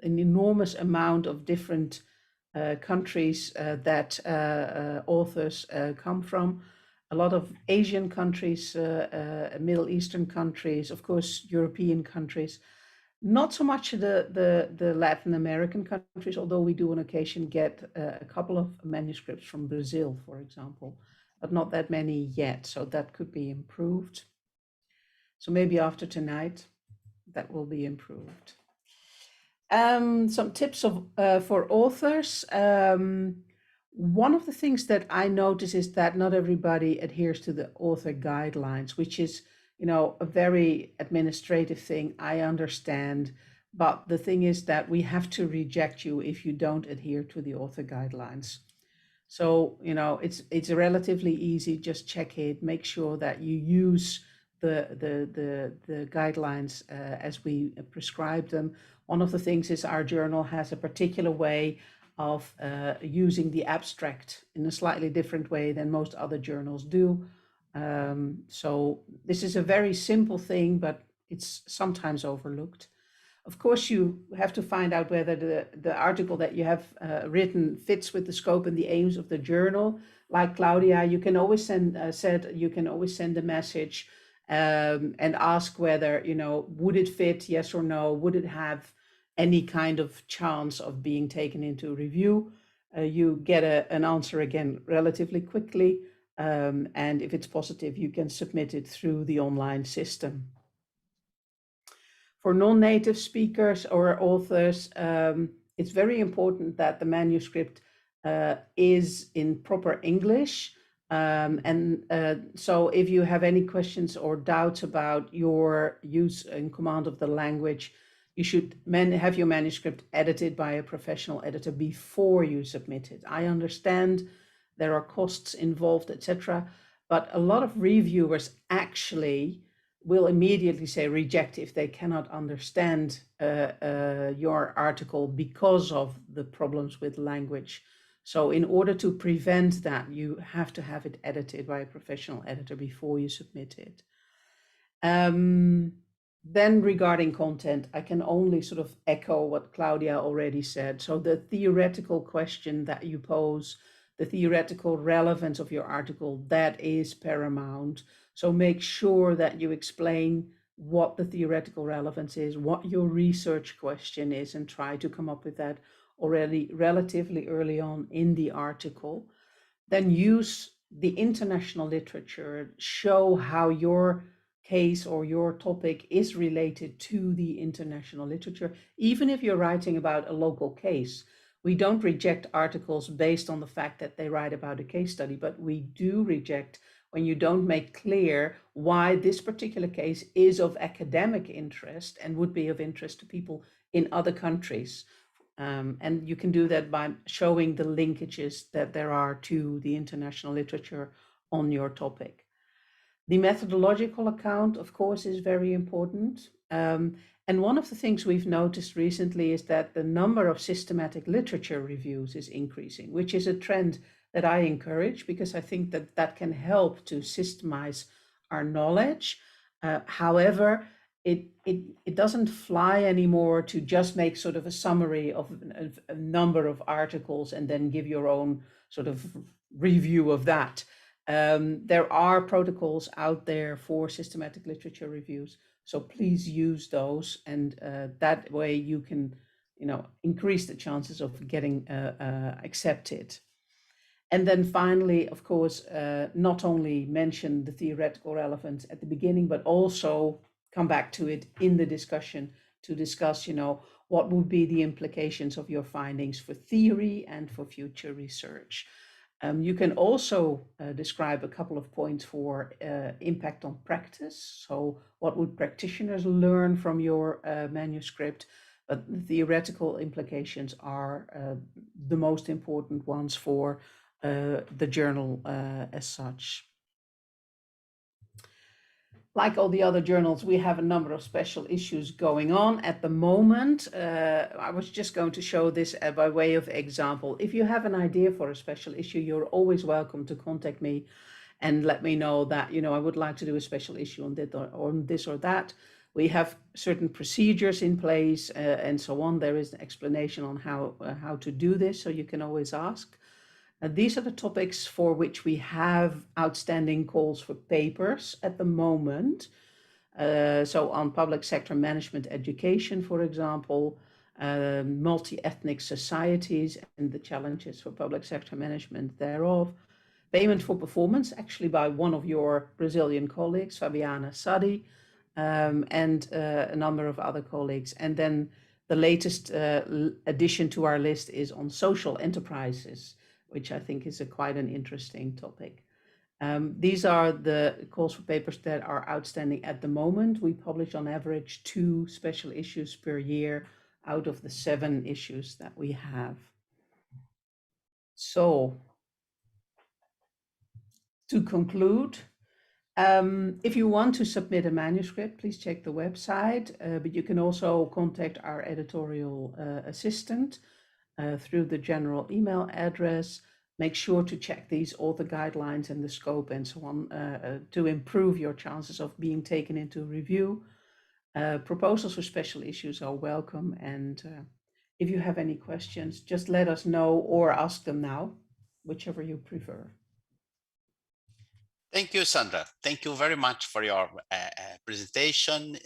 an enormous amount of different countries that authors come from. A lot of Asian countries, Middle Eastern countries, of course, European countries. Not so much the Latin American countries, although we do on occasion get a couple of manuscripts from Brazil, for example, but not that many yet. So that could be improved. So maybe after tonight, that will be improved. Some tips for authors. One of the things that I notice is that not everybody adheres to the author guidelines, which is a very administrative thing, I understand, But the thing is that we have to reject you if you don't adhere to the author guidelines. So, you know, it's relatively easy. Just check it, make sure that you use the guidelines as we prescribe them. One of the things is our journal has a particular way of using the abstract in a slightly different way than most other journals do. So this is a very simple thing, but it's sometimes overlooked. Of course, you have to find out whether the article that you have written fits with the scope and the aims of the journal. Like Claudia, you can always send a message and ask whether, you know, would it fit, yes or no? Would it have any kind of chance of being taken into review? You get an answer again relatively quickly. And if it's positive, you can submit it through the online system. For non-native speakers or authors, it's very important that the manuscript is in proper English. So if you have any questions or doubts about your use and command of the language, you should have your manuscript edited by a professional editor before you submit it. I understand there are costs involved, etc., but a lot of reviewers actually will immediately say reject if they cannot understand your article because of the problems with language. So in order to prevent that, you have to have it edited by a professional editor before you submit it. Then regarding content, I can only sort of echo what Claudia already said. So the theoretical question that you pose, the theoretical relevance of your article, that is paramount. So make sure that you explain what the theoretical relevance is, what your research question is, and try to come up with that already relatively early on in the article. Then use the international literature, show how your case or your topic is related to the international literature, even if you're writing about a local case. We don't reject articles based on the fact that they write about a case study, but we do reject when you don't make clear why this particular case is of academic interest and would be of interest to people in other countries. And you can do that by showing the linkages that there are to the international literature on your topic. The methodological account, of course, is very important. And one of the things we've noticed recently is that the number of systematic literature reviews is increasing, which is a trend that I encourage because I think that that can help to systemize our knowledge. However, it doesn't fly anymore to just make sort of a summary of a number of articles and then give your own sort of review of that. There are protocols out there for systematic literature reviews, so please use those, and that way you can, you know, increase the chances of getting accepted. And then finally, of course, not only mention the theoretical relevance at the beginning, but also come back to it in the discussion to discuss, you know, what would be the implications of your findings for theory and for future research. You can also describe a couple of points for impact on practice. So what would practitioners learn from your manuscript? But the theoretical implications are the most important ones for the journal as such. Like all the other journals, we have a number of special issues going on at the moment. I was just going to show this by way of example. If you have an idea for a special issue, you're always welcome to contact me and let me know that, you know, I would like to do a special issue on this or that. We have certain procedures in place and so on. There is an explanation on how to do this, so you can always ask. These are the topics for which we have outstanding calls for papers at the moment. So on public sector management education, for example, multi-ethnic societies and the challenges for public sector management thereof. Payment for performance, actually by one of your Brazilian colleagues, Fabiana Sadi, and a number of other colleagues. And then the latest addition to our list is on social enterprises, which I think is quite an interesting topic. These are the calls for papers that are outstanding at the moment. We publish on average 2 special issues per year out of the 7 issues that we have. So, to conclude, if you want to submit a manuscript, please check the website, but you can also contact our editorial assistant through the general email address. Make sure to check these author guidelines and the scope and so on to improve your chances of being taken into review. Proposals for special issues are welcome, and if you have any questions, just let us know or ask them now, whichever you prefer. Thank you, Sandra. Thank you very much for your presentation.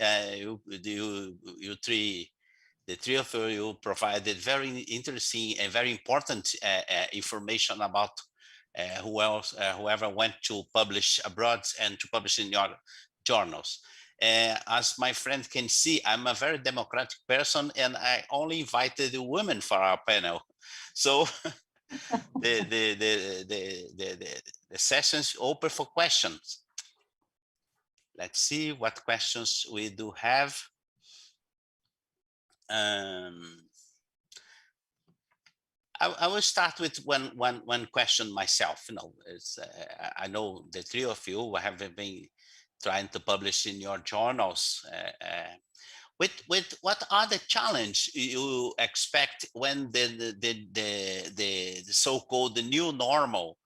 The three of you provided very interesting and very important information about whoever went to publish abroad and to publish in your journals. As my friend can see, I'm a very democratic person, and I only invited the women for our panel. So the session's open for questions. Let's see what questions we do have. I will start with one question myself. You know, I know the three of you have been trying to publish in your journals. With what are the challenges you expect when the so-called the new normal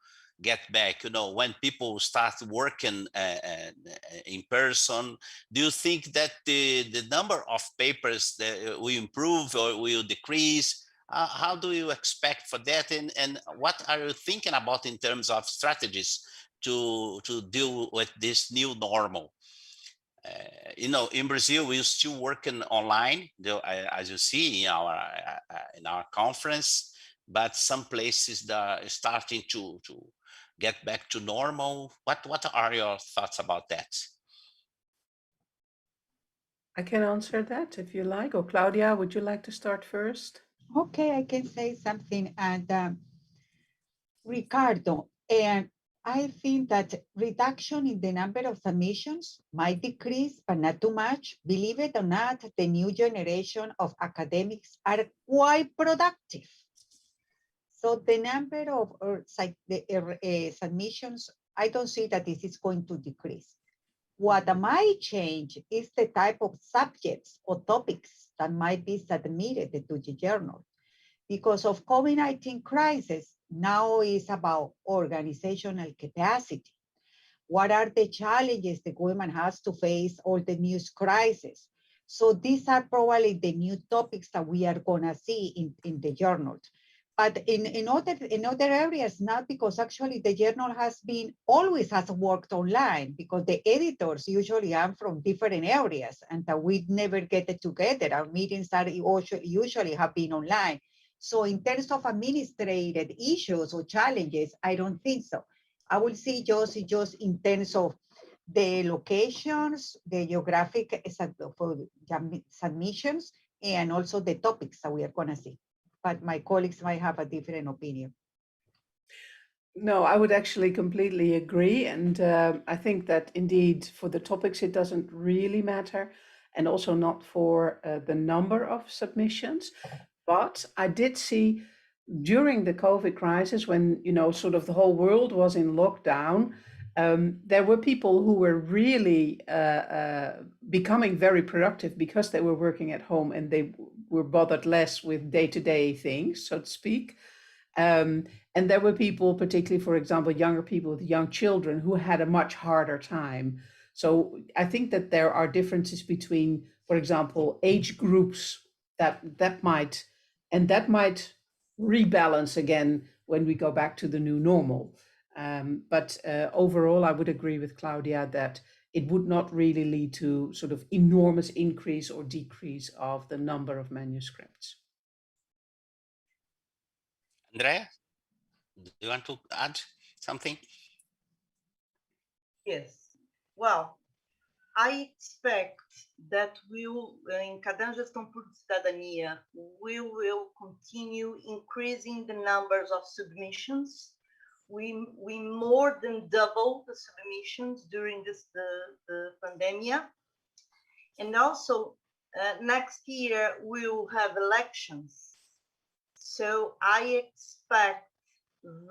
get back? You know, when people start working in person, do you think that the number of papers that will improve or will decrease? How do you expect for that, and what are you thinking about in terms of strategies to deal with this new normal? You know, in Brazil, we're still working online, as you see in our conference, but some places that are starting to get back to normal. What are your thoughts about that? I can answer that if you like, or Claudia, would you like to start first? Okay, I can say something. And Ricardo, and I think that reduction in the number of submissions might decrease, but not too much. Believe it or not, the new generation of academics are quite productive. So the number of submissions, I don't see that this is going to decrease. What might change is the type of subjects or topics that might be submitted to the journal. Because of COVID-19 crisis, now is about organizational capacity. What are the challenges the government has to face all the news crisis? So these are probably the new topics that we are gonna see in the journal. But in other areas, not, because actually the journal always has worked online, because the editors usually are from different areas and that we never get it together. Our meetings are usually have been online. So in terms of administrative issues or challenges, I don't think so. I will see just in terms of the locations, the geographic submissions, and also the topics that we are gonna see. But my colleagues might have a different opinion. No, I would actually completely agree. And I think that indeed for the topics, it doesn't really matter, and also not for the number of submissions. But I did see during the COVID crisis, when, you know, sort of the whole world was in lockdown, there were people who were really becoming very productive because they were working at home and they were bothered less with day-to-day things, so to speak. And there were people, particularly, for example, younger people with young children, who had a much harder time. So I think that there are differences between, for example, age groups that might rebalance again when we go back to the new normal. But overall, I would agree with Claudia that it would not really lead to sort of enormous increase or decrease of the number of manuscripts. Andrea, do you want to add something? Yes. Well, I expect that in Caderno de Gestão por Cidadania, we will continue increasing the numbers of submissions. we more than double the submissions during the pandemic. And also next year we'll have elections. So I expect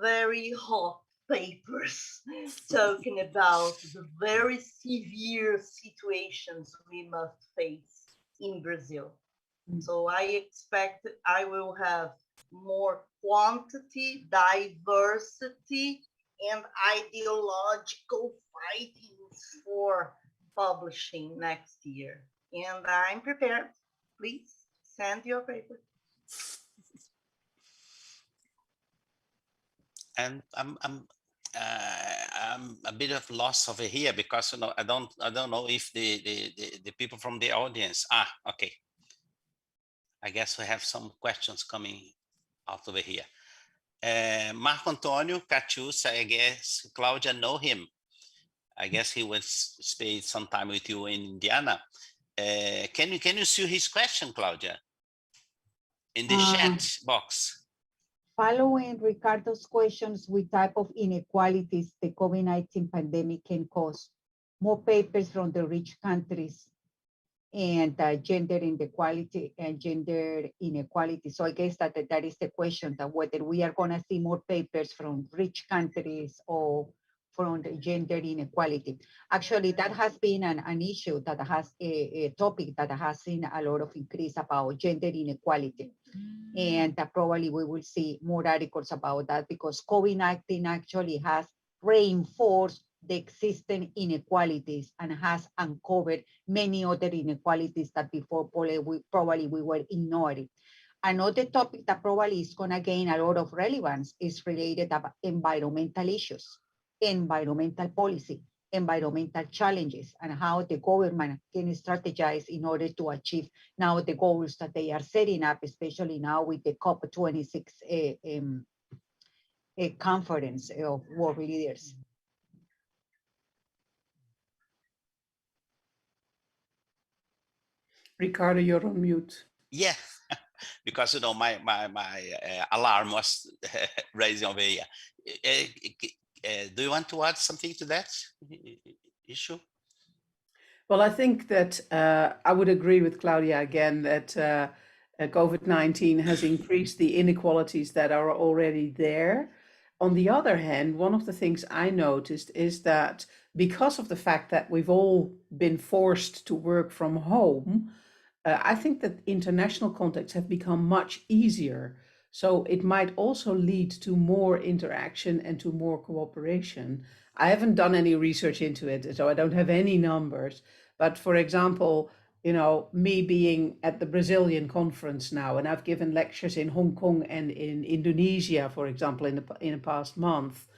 very hot papers talking about the very severe situations we must face in Brazil. So I expect I will have more quantity, diversity, and ideological fightings for publishing next year. And I'm prepared. Please send your paper. And I'm a bit of loss over here because I don't know if the people from the audience. Okay. I guess we have some questions coming out over here. Marco Antonio Catius, I guess Claudia know him. I guess he was spent some time with you in Indiana. Can you see his question, Claudia? In the chat box. Following Ricardo's questions, what type of inequalities the COVID-19 pandemic can cause? More papers from the rich countries and gender inequality and gender inequality. So I guess that is the question, that whether we are going to see more papers from rich countries or from the gender inequality. Actually, that has been an issue that has a topic that has seen a lot of increase about gender inequality. And probably we will see more articles about that because COVID-19 actually has reinforced the existing inequalities and has uncovered many other inequalities that before probably we were ignoring. Another topic that probably is going to gain a lot of relevance is related to environmental issues, environmental policy, environmental challenges, and how the government can strategize in order to achieve now the goals that they are setting up, especially now with the COP26 conference of world leaders. Ricardo, you're on mute. Yeah, because my alarm was raising over here. Do you want to add something to that issue? Well, I think that I would agree with Claudia again that COVID-19 has increased the inequalities that are already there. On the other hand, one of the things I noticed is that because of the fact that we've all been forced to work from home, I think that international contacts have become much easier. So it might also lead to more interaction and to more cooperation. I haven't done any research into it, so I don't have any numbers. But for example, me being at the Brazilian conference now, and I've given lectures in Hong Kong and in Indonesia, for example, in the past month.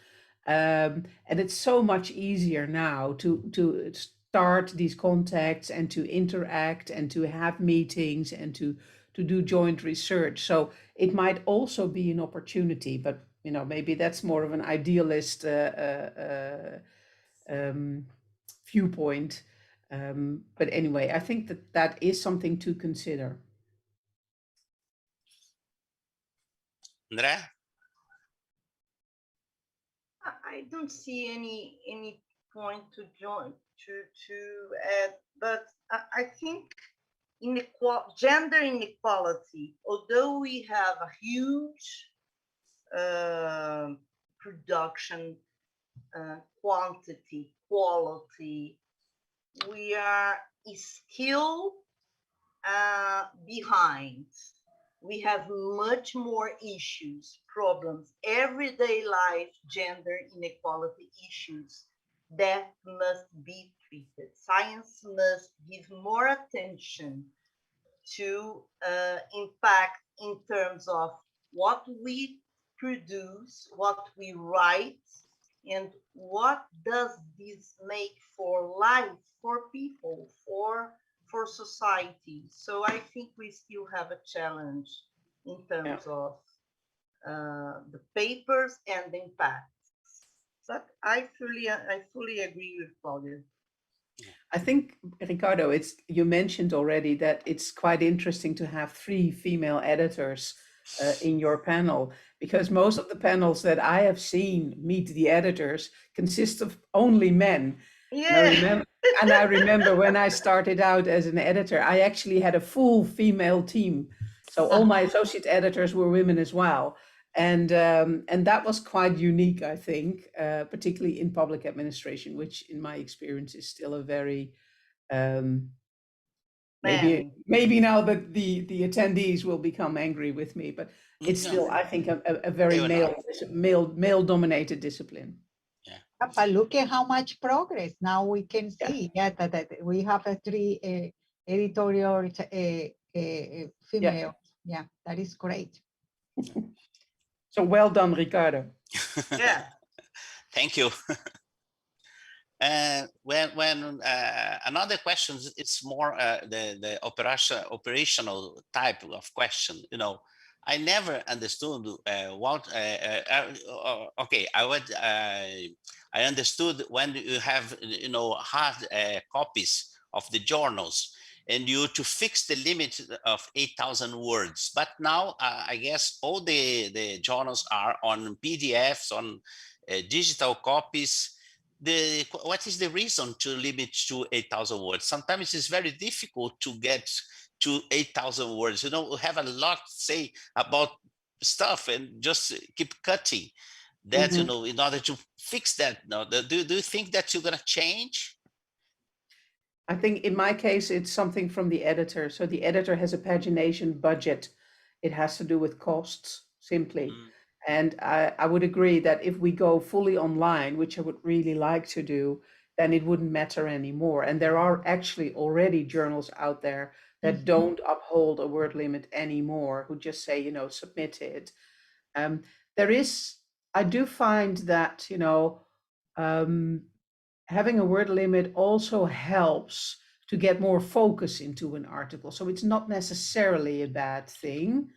And it's so much easier now to start these contacts and to interact and to have meetings and to do joint research. So it might also be an opportunity, but maybe that's more of an idealist viewpoint. But anyway, I think that is something to consider. Andrea? I don't see any point to add, but I think gender inequality, although we have a huge production, quantity, quality, we are still behind. We have much more issues, problems, everyday life, gender inequality issues that must be treated. Science must give more attention to impact in terms of what we produce, what we write, and what does this make for life, for people, for society. So I think we still have a challenge in terms of the papers and the impact. But I fully agree with Claudia. I think, Ricardo, you mentioned already that it's quite interesting to have 3 female editors in your panel, because most of the panels that I have seen meet the editors consist of only men. Yeah. And I remember when I started out as an editor, I actually had a full female team. So all my associate editors were women as well. And that was quite unique, I think, particularly in public administration, which in my experience is still a very, maybe now that the attendees will become angry with me, but it's still, I think, a very male dominated discipline. But look at how much progress now we can see. Yeah, that we have a 3 editorial female. Yeah, that is great. So well done, Ricardo. Yeah. Thank you. When another question, it's more the operational type of question. You know, I never understood what. Okay, I understood when you have hard copies of the journals, and you to fix the limit of 8,000 words. But now I guess all the journals are on PDFs, on digital copies. What is the reason to limit to 8,000 words? Sometimes it's very difficult to get to 8,000 words. You know, we have a lot to say about stuff and just keep cutting that, you know, in order to fix that. Now, do you think that you're going to change? I think in my case, it's something from the editor. So the editor has a pagination budget. It has to do with costs, simply. And I would agree that if we go fully online, which I would really like to do, then it wouldn't matter anymore. And there are actually already journals out there that don't uphold a word limit anymore, who just say, you know, submit it. I do find that, you know, having a word limit also helps to get more focus into an article. So it's not necessarily a bad thing.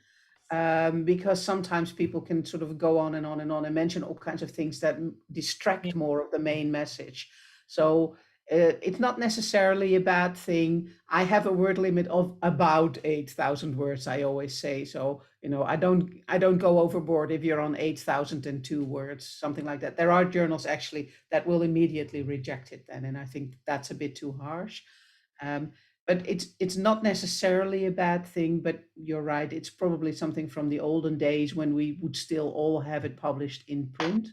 Because sometimes people can sort of go on and on and on and mention all kinds of things that distract more of the main message. So it's not necessarily a bad thing. I have a word limit of about 8,000 words, I always say. So, you know, I don't go overboard if you're on 8,002 words, something like that. There are journals actually that will immediately reject it then, and I think that's a bit too harsh. But it's not necessarily a bad thing, but you're right. It's probably something from the olden days when we would still all have it published in print,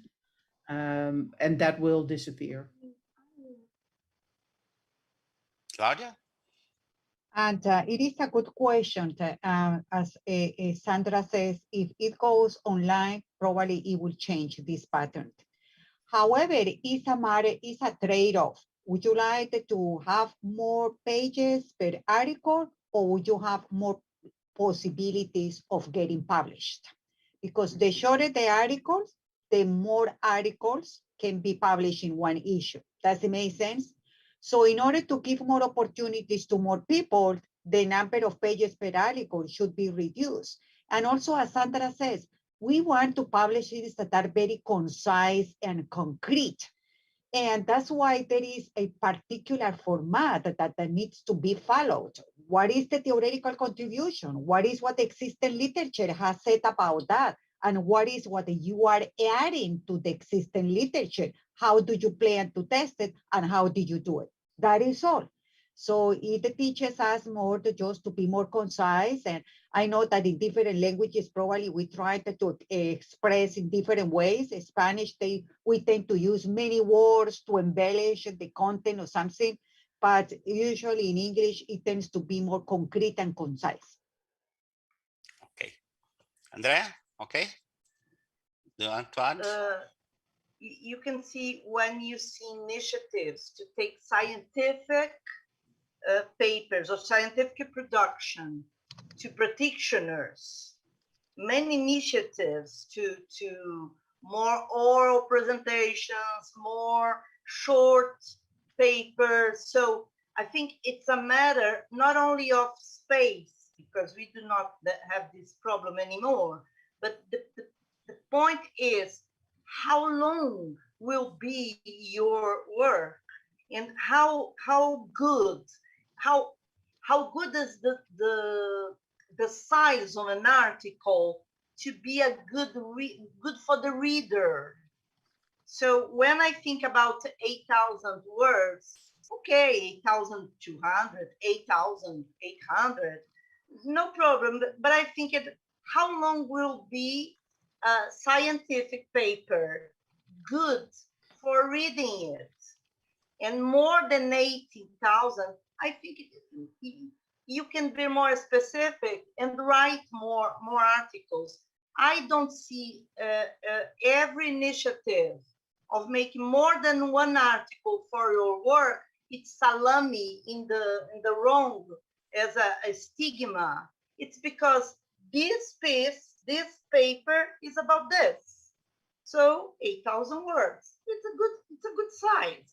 and that will disappear. Claudia? And it is a good question. As Sandra says, if it goes online, probably it will change this pattern. However, it's a trade-off. Would you like to have more pages per article, or would you have more possibilities of getting published? Because the shorter the articles, the more articles can be published in one issue. Does it make sense? So in order to give more opportunities to more people, the number of pages per article should be reduced. And also, as Sandra says, we want to publish things that are very concise and concrete. And that's why there is a particular format that needs to be followed. What is the theoretical contribution? What is what existing literature has said about that? And what is what you are adding to the existing literature? How do you plan to test it? And how did you do it? That is all. So it teaches us more to just to be more concise. And I know that in different languages, probably we try to express in different ways. In Spanish, we tend to use many words to embellish the content or something. But usually in English, it tends to be more concrete and concise. Okay. Andrea, okay? Do you want to add? You can see when you see initiatives to take scientific papers or scientific production to practitioners, many initiatives to more oral presentations, more short papers. So I think it's a matter not only of space, because we do not have this problem anymore, but the point is, how long will be your work, and how good is the size of an article to be a good for the reader. So when I think about 8,000 words, okay, 8,200, 8,800, no problem. But I think how long will be a scientific paper good for reading it? And more than 18,000, I think you can be more specific and write more articles. I don't see every initiative of making more than one article for your work. It's salami in the wrong as a stigma. It's because this paper is about this. So 8,000 words. It's a good size.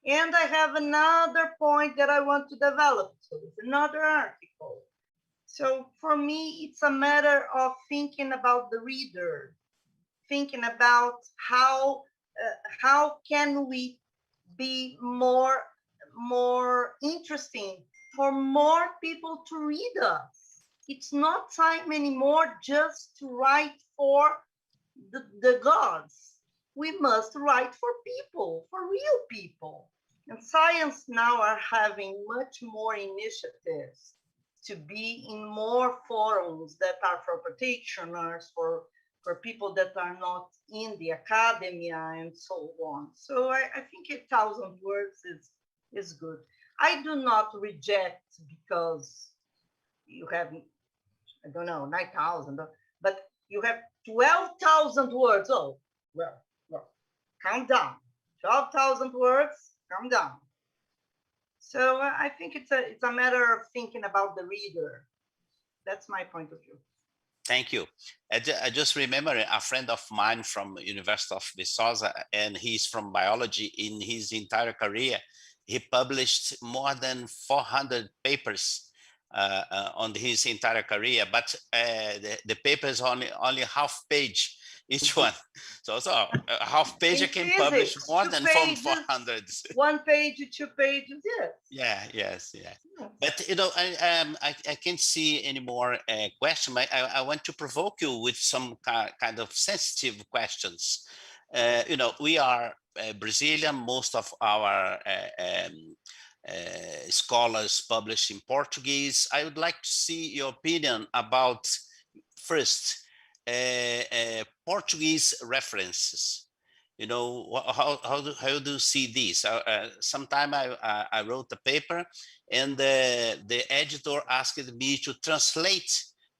And I have another point that I want to develop. So it's another article. So for me, it's a matter of thinking about the reader, thinking about how can we be more interesting for more people to read us. It's not time anymore just to write for the gods. We must write for people, for real people. And science now are having much more initiatives to be in more forums that are for practitioners, for people that are not in the academia and so on. So I think 8,000 words is good. I do not reject because you have, I don't know, 9,000, but you have 12,000 words. Oh, well, calm down. 12,000 words, calm down. So I think it's a matter of thinking about the reader. That's my point of view. Thank you. I just remember a friend of mine from University of Viçosa, and he's from biology. In his entire career, he published more than 400 papers on his entire career, but the papers only half page each one. So a half page I can publish more than 400. 1 page, 2 pages, yes. Yes. But you know, I can't see any more question. I want to provoke you with some kind of sensitive questions. You know, we are Brazilian. Most of our scholars publish in Portuguese. I would like to see your opinion about, first, Portuguese references. You know, how do you see these? Sometime I wrote a paper, and the editor asked me to translate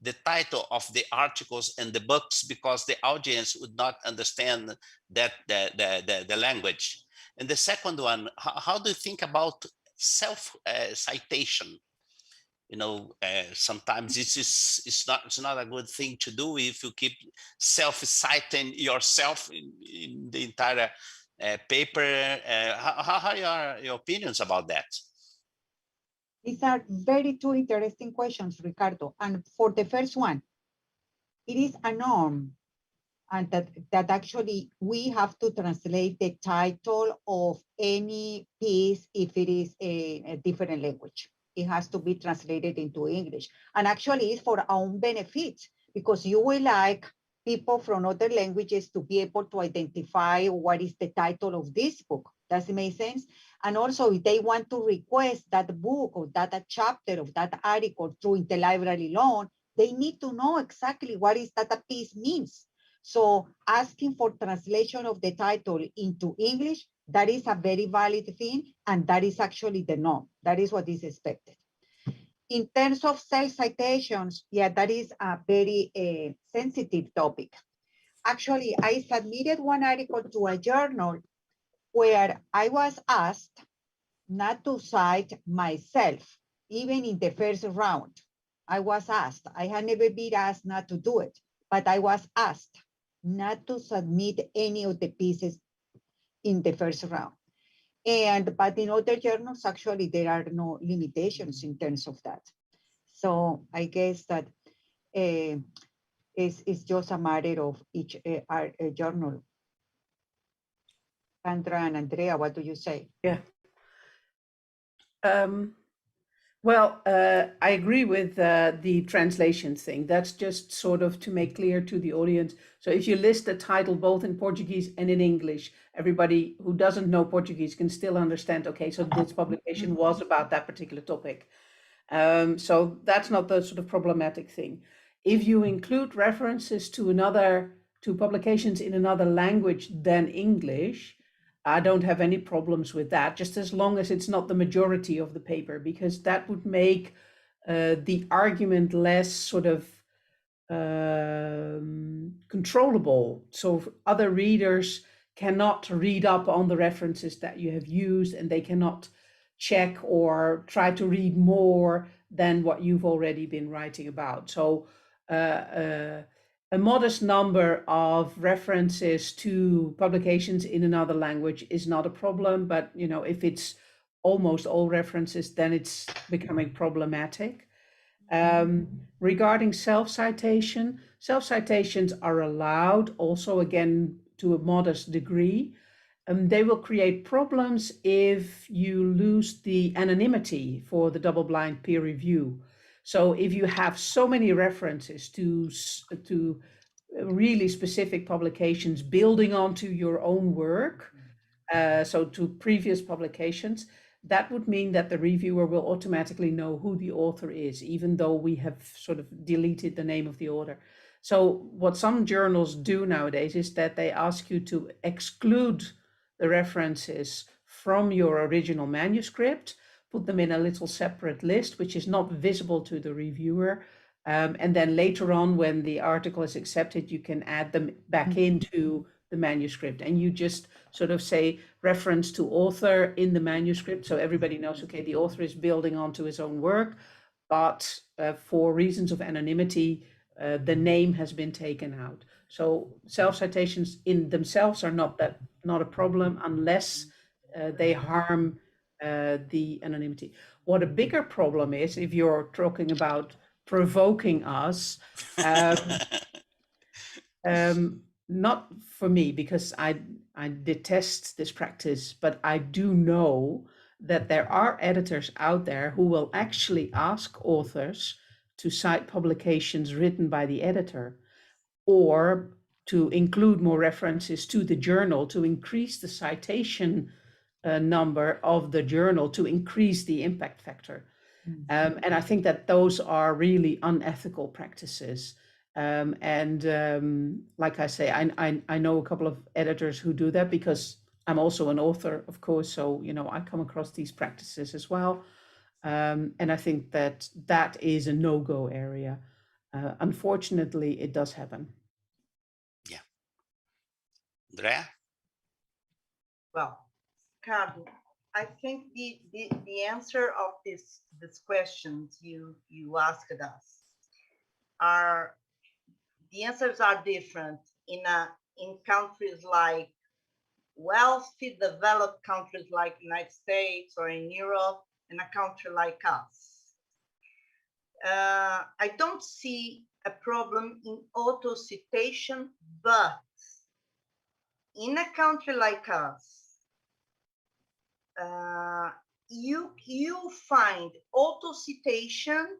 the title of the articles and the books because the audience would not understand that the language. And the second one, how do you think about self-citation? You know, sometimes it's not a good thing to do if you keep self-citing yourself in the entire paper. How are your opinions about that? These are two interesting questions, Ricardo. And for the first one, it is a norm, and that actually we have to translate the title of any piece if it is a different language. It has to be translated into English. And actually it's for our own benefit, because you will like people from other languages to be able to identify what is the title of this book. Does it make sense? And also if they want to request that book or that chapter of that article through interlibrary loan, they need to know exactly what is that a piece means. So asking for translation of the title into English, that is a very valid thing, and that is actually the norm. That is what is expected. In terms of self-citations, yeah, that is a very sensitive topic. Actually, I submitted one article to a journal where I was asked not to cite myself, even in the first round. I was asked. I had never been asked not to do it, but I was asked not to submit any of the pieces in the first round. But in other journals, actually, there are no limitations in terms of that. So I guess that it's just a matter of each journal. Sandra and Andrea, what do you say? Yeah. Well, I agree with the translation thing. That's just sort of to make clear to the audience. So if you list the title both in Portuguese and in English, everybody who doesn't know Portuguese can still understand, okay, so this publication was about that particular topic. So that's not the sort of problematic thing. If you include references to publications in another language than English, I don't have any problems with that, just as long as it's not the majority of the paper, because that would make the argument less sort of controllable. So other readers cannot read up on the references that you have used, and they cannot check or try to read more than what you've already been writing about. So a modest number of references to publications in another language is not a problem, but you know, if it's almost all references, then it's becoming problematic. Regarding self-citation, self-citations are allowed also, again, to a modest degree. They will create problems if you lose the anonymity for the double-blind peer review. So if you have so many references to really specific publications building onto your own work, so to previous publications, that would mean that the reviewer will automatically know who the author is, even though we have sort of deleted the name of the author. So what some journals do nowadays is that they ask you to exclude the references from your original manuscript, put them in a little separate list, which is not visible to the reviewer. And then later on, when the article is accepted, you can add them back into the manuscript, and you just sort of say reference to author in the manuscript, so everybody knows, okay, the author is building onto his own work, but for reasons of anonymity, the name has been taken out. So self-citations in themselves are not a problem unless they harm the anonymity. What a bigger problem is, if you're talking about provoking us, not for me, because I detest this practice, but I do know that there are editors out there who will actually ask authors to cite publications written by the editor, or to include more references to the journal, to increase the citation number of the journal, to increase the impact factor. And I think that those are really unethical practices. Like I say, I know a couple of editors who do that, because I'm also an author, of course, so you know, I come across these practices as well. And I think that that is a no-go area. Unfortunately, it does happen. Yeah. Andrea? Well, Ricardo, I think the answer of this questions you asked us are, the answers are different in countries like wealthy, developed countries like United States or in Europe, and a country like us. I don't see a problem in auto-citation, but in a country like us, you find auto-citation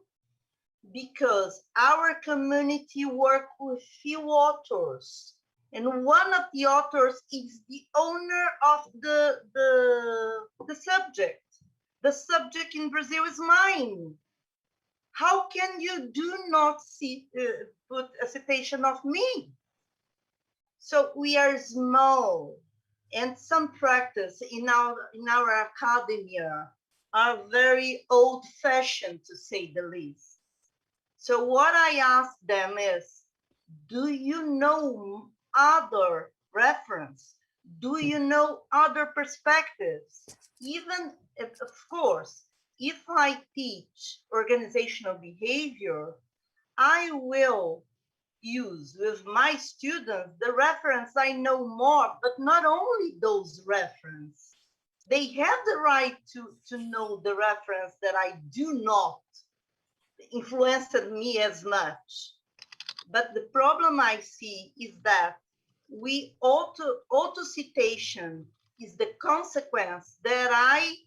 because our community work with few authors, and one of the authors is the owner of the subject. The subject in Brazil is mine. How can you do not put a citation of me? So we are small, and some practice in our academia are very old-fashioned, to say the least. So what I ask them is, do you know other reference? Do you know other perspectives? Even if, of course, if I teach organizational behavior, I will use with my students the reference I know more, but not only those references. They have the right to know the reference that I do not influenced me as much. But the problem I see is that auto-citation is the consequence that I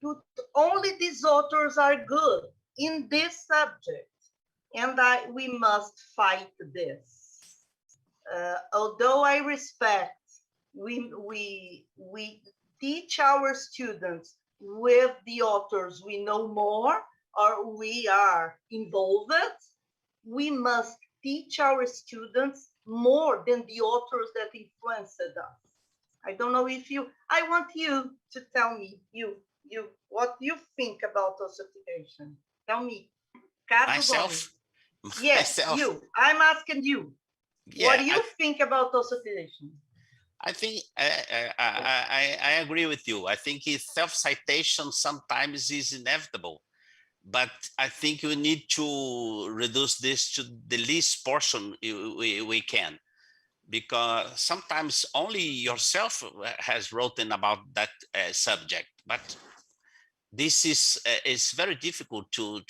put only these authors are good in this subject, and we must fight this. Although I respect, we teach our students with the authors we know more or we are involved, we must teach our students more than the authors that influenced us. I don't know if I want you to tell me, what you think about ossification. Tell me. Carlos Myself? Gomes. Yes, Myself. you. I'm asking you. Yeah, What do you think about ossification? I think I agree with you. I think self-citation sometimes is inevitable, but I think we need to reduce this to the least portion we can, because sometimes only yourself has written about that subject, but this is very difficult to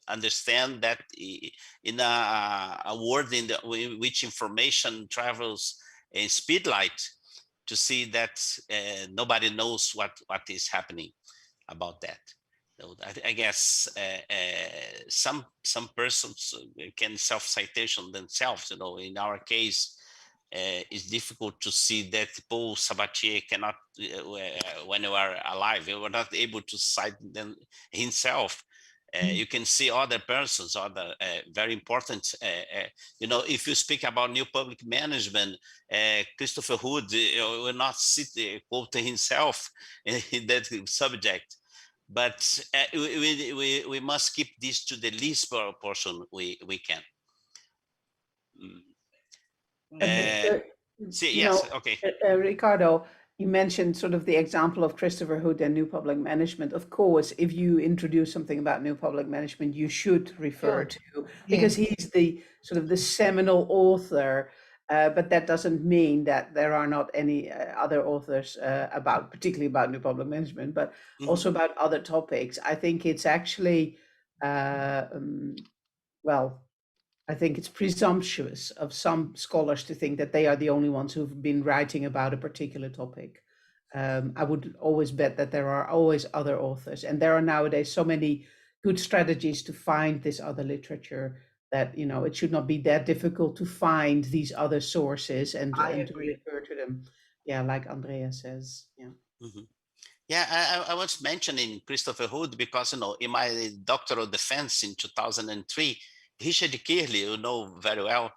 understand that in a world in which information travels in speed light, to see that nobody knows what is happening about that. So I guess some persons can self-citation themselves. In our case, it's difficult to see that Paul Sabatier cannot, when you are alive, he was not able to cite them himself. You can see other persons, other very important, if you speak about new public management, Christopher Hood will not sit quoting himself in that subject. But we must keep this to the least portion we can. Okay. Ricardo, you mentioned sort of the example of Christopher Hood and New Public Management. Of course, if you introduce something about New Public Management, you should refer to, because he's the sort of the seminal author. But that doesn't mean that there are not any other authors particularly about New Public Management, but also about other topics. I think it's actually, I think it's presumptuous of some scholars to think that they are the only ones who've been writing about a particular topic. I would always bet that there are always other authors, and there are nowadays so many good strategies to find this other literature that it should not be that difficult to find these other sources and to refer to them. Yeah, like Andrea says. Yeah. Yeah, I was mentioning Christopher Hood because in my doctoral defense in 2003, Richard Kirley, you know very well,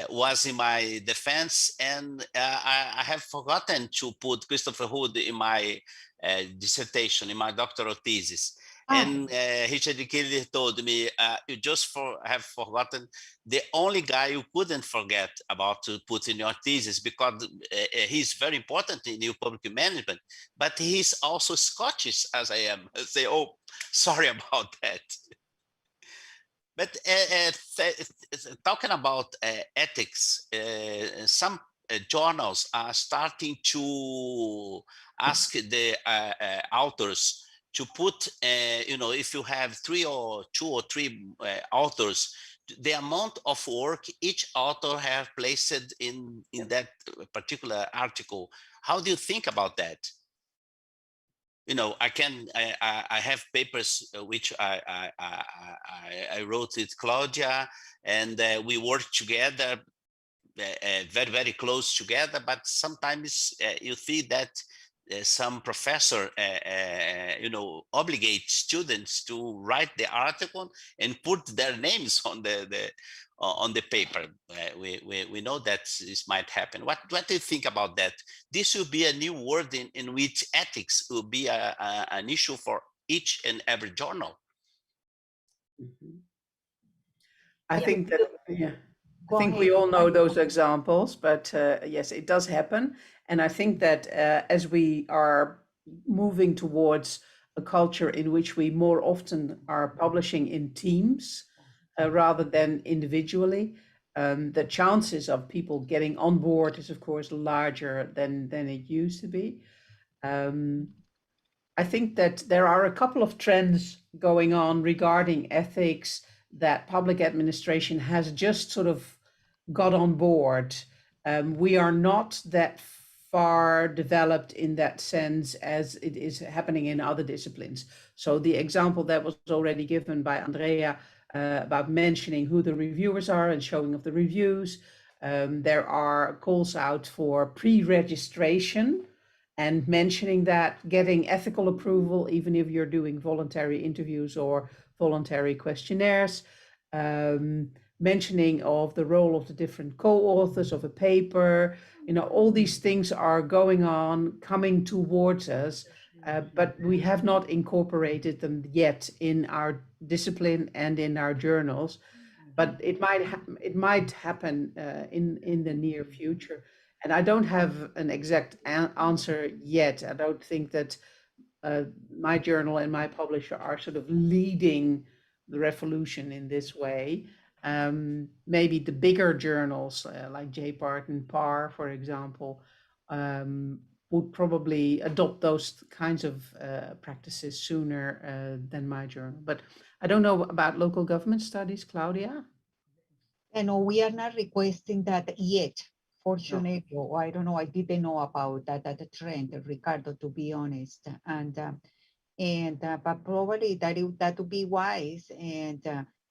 was in my defense, and I have forgotten to put Christopher Hood in my dissertation, in my doctoral thesis. And Richard Kirley told me, you just have forgotten the only guy you couldn't forget about to put in your thesis, because he's very important in new public management, but he's also Scottish, as I am. I say, oh, sorry about that. But talking about ethics, some journals are starting to ask the authors to put, if you have two or three authors, the amount of work each author has placed in that particular article. How do you think about that? I have papers which I wrote with Claudia, and we work together, very, very close together. But sometimes you see that some professor, obligate students to write the article and put their names on the paper. We know that this might happen. What do you think about that? This will be a new world in which ethics will be an issue for each and every journal. I think that, I think we all know those examples, but yes, it does happen. And I think that as we are moving towards a culture in which we more often are publishing in teams rather than individually, the chances of people getting on board is, of course, larger than it used to be. I think that there are a couple of trends going on regarding ethics that public administration has just sort of got on board. We are not that far developed in that sense as it is happening in other disciplines. So the example that was already given by Andrea about mentioning who the reviewers are and showing of the reviews. There are calls out for pre-registration and mentioning that, getting ethical approval, even if you're doing voluntary interviews or voluntary questionnaires, mentioning of the role of the different co-authors of a paper. You know, all these things are going on, coming towards us, but we have not incorporated them yet in our discipline and in our journals. But it might happen in the near future. And I don't have an exact answer yet. I don't think that my journal and my publisher are sort of leading the revolution in this way. Maybe the bigger journals like JPART and PAR, for example, would probably adopt those kinds of practices sooner than my journal. But I don't know about local government studies, Claudia. And we are not requesting that yet. Fortunately, no. I don't know. I didn't know about that trend, Ricardo, to be honest. But probably that would be wise. And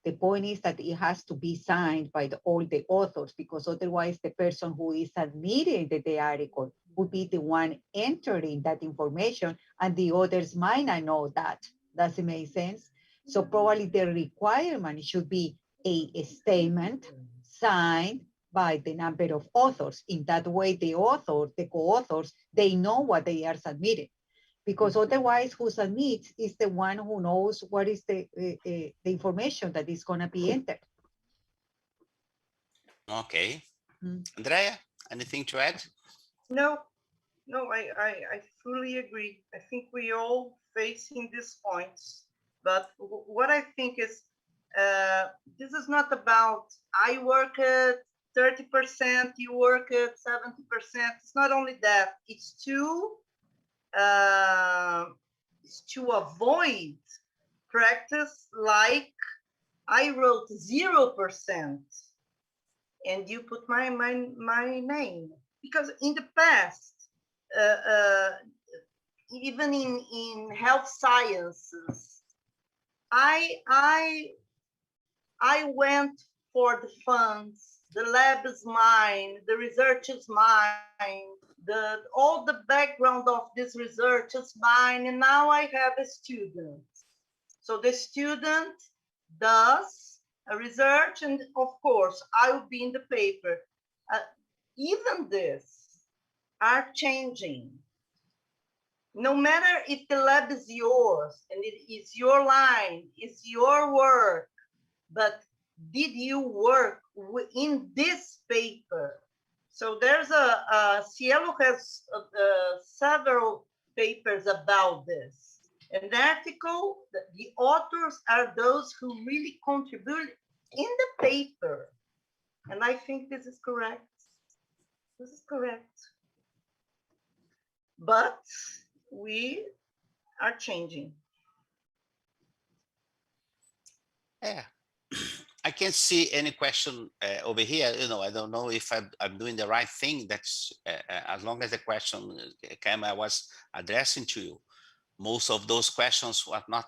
the point is that it has to be signed by all the authors, because otherwise the person who is admitting the article would be the one entering that information, and the others might not know that. Does it make sense? So probably the requirement should be a statement signed by the number of authors. In that way, the author, the co-authors, they know what they are submitting. Because otherwise, who submits is the one who knows what is the information that is going to be entered. Okay. Andrea, anything to add? No, I fully agree. I think we all facing these points. But what I think is, this is not about I work at 30%, you work at 70%. It's not only that. It's to avoid practice like I wrote 0% and you put my name, because in the past, even in health sciences, I went for the funds. The lab is mine, the research is mine, all the background of this research is mine, and now I have a student. So the student does a research, and of course, I will be in the paper. Even this are changing. No matter if the lab is yours, and it is your line, it's your work, but did you work in this paper? So there's Cielo has several papers about this. An article, the authors are those who really contribute in the paper. And I think this is correct. This is correct. But we are changing. Yeah. I can't see any question over here. You know, I don't know if I'm doing the right thing. That's as long as the question came, I was addressing to you. Most of those questions were not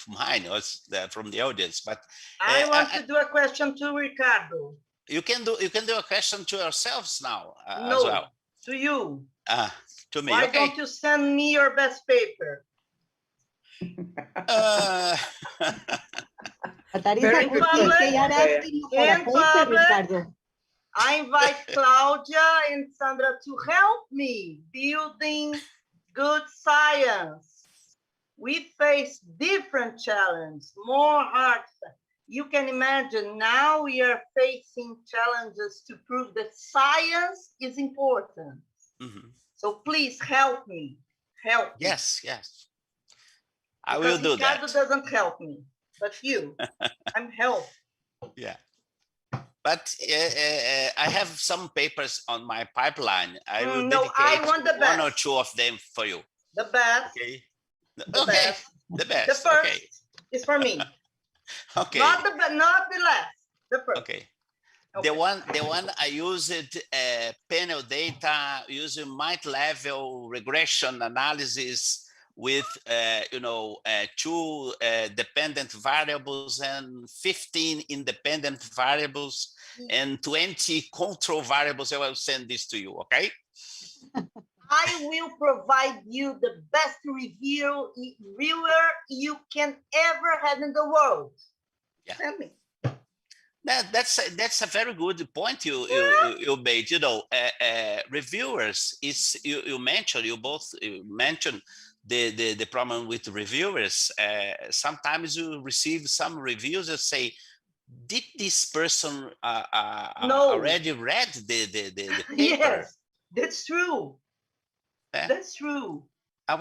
mine, it was from the audience. But I want to do a question to Ricardo. You can do a question to yourselves now no, as well. To you. To me. Why okay. don't you send me your best paper? But that is a good thing. They are asking you for a paper, Ricardo. I invite Claudia and Sandra to help me building good science. We face different challenges, more hard. You can imagine now we are facing challenges to prove that science is important. Mm-hmm. So please help me. Help. Yes, me. Yes. I will do Ricardo that. doesn't help me, but you. I'm help. Yeah. But I have some papers on my pipeline. I will dedicate one or two of them for you. The best. Okay. The best. The best. The first is for me. Okay. Not the last. The first. Okay. The one I used panel data using mid-level regression analysis with two dependent variables and 15 independent variables and 20 control variables. I will send this to you, okay? I will provide you the best reviewer you can ever have in the world. Yeah. Tell me. That's a very good point you made. Reviewers is you both mentioned the problem with reviewers. Sometimes you receive some reviews that say, did this person No. already read the paper? Yes, that's true. Yeah. That's true. I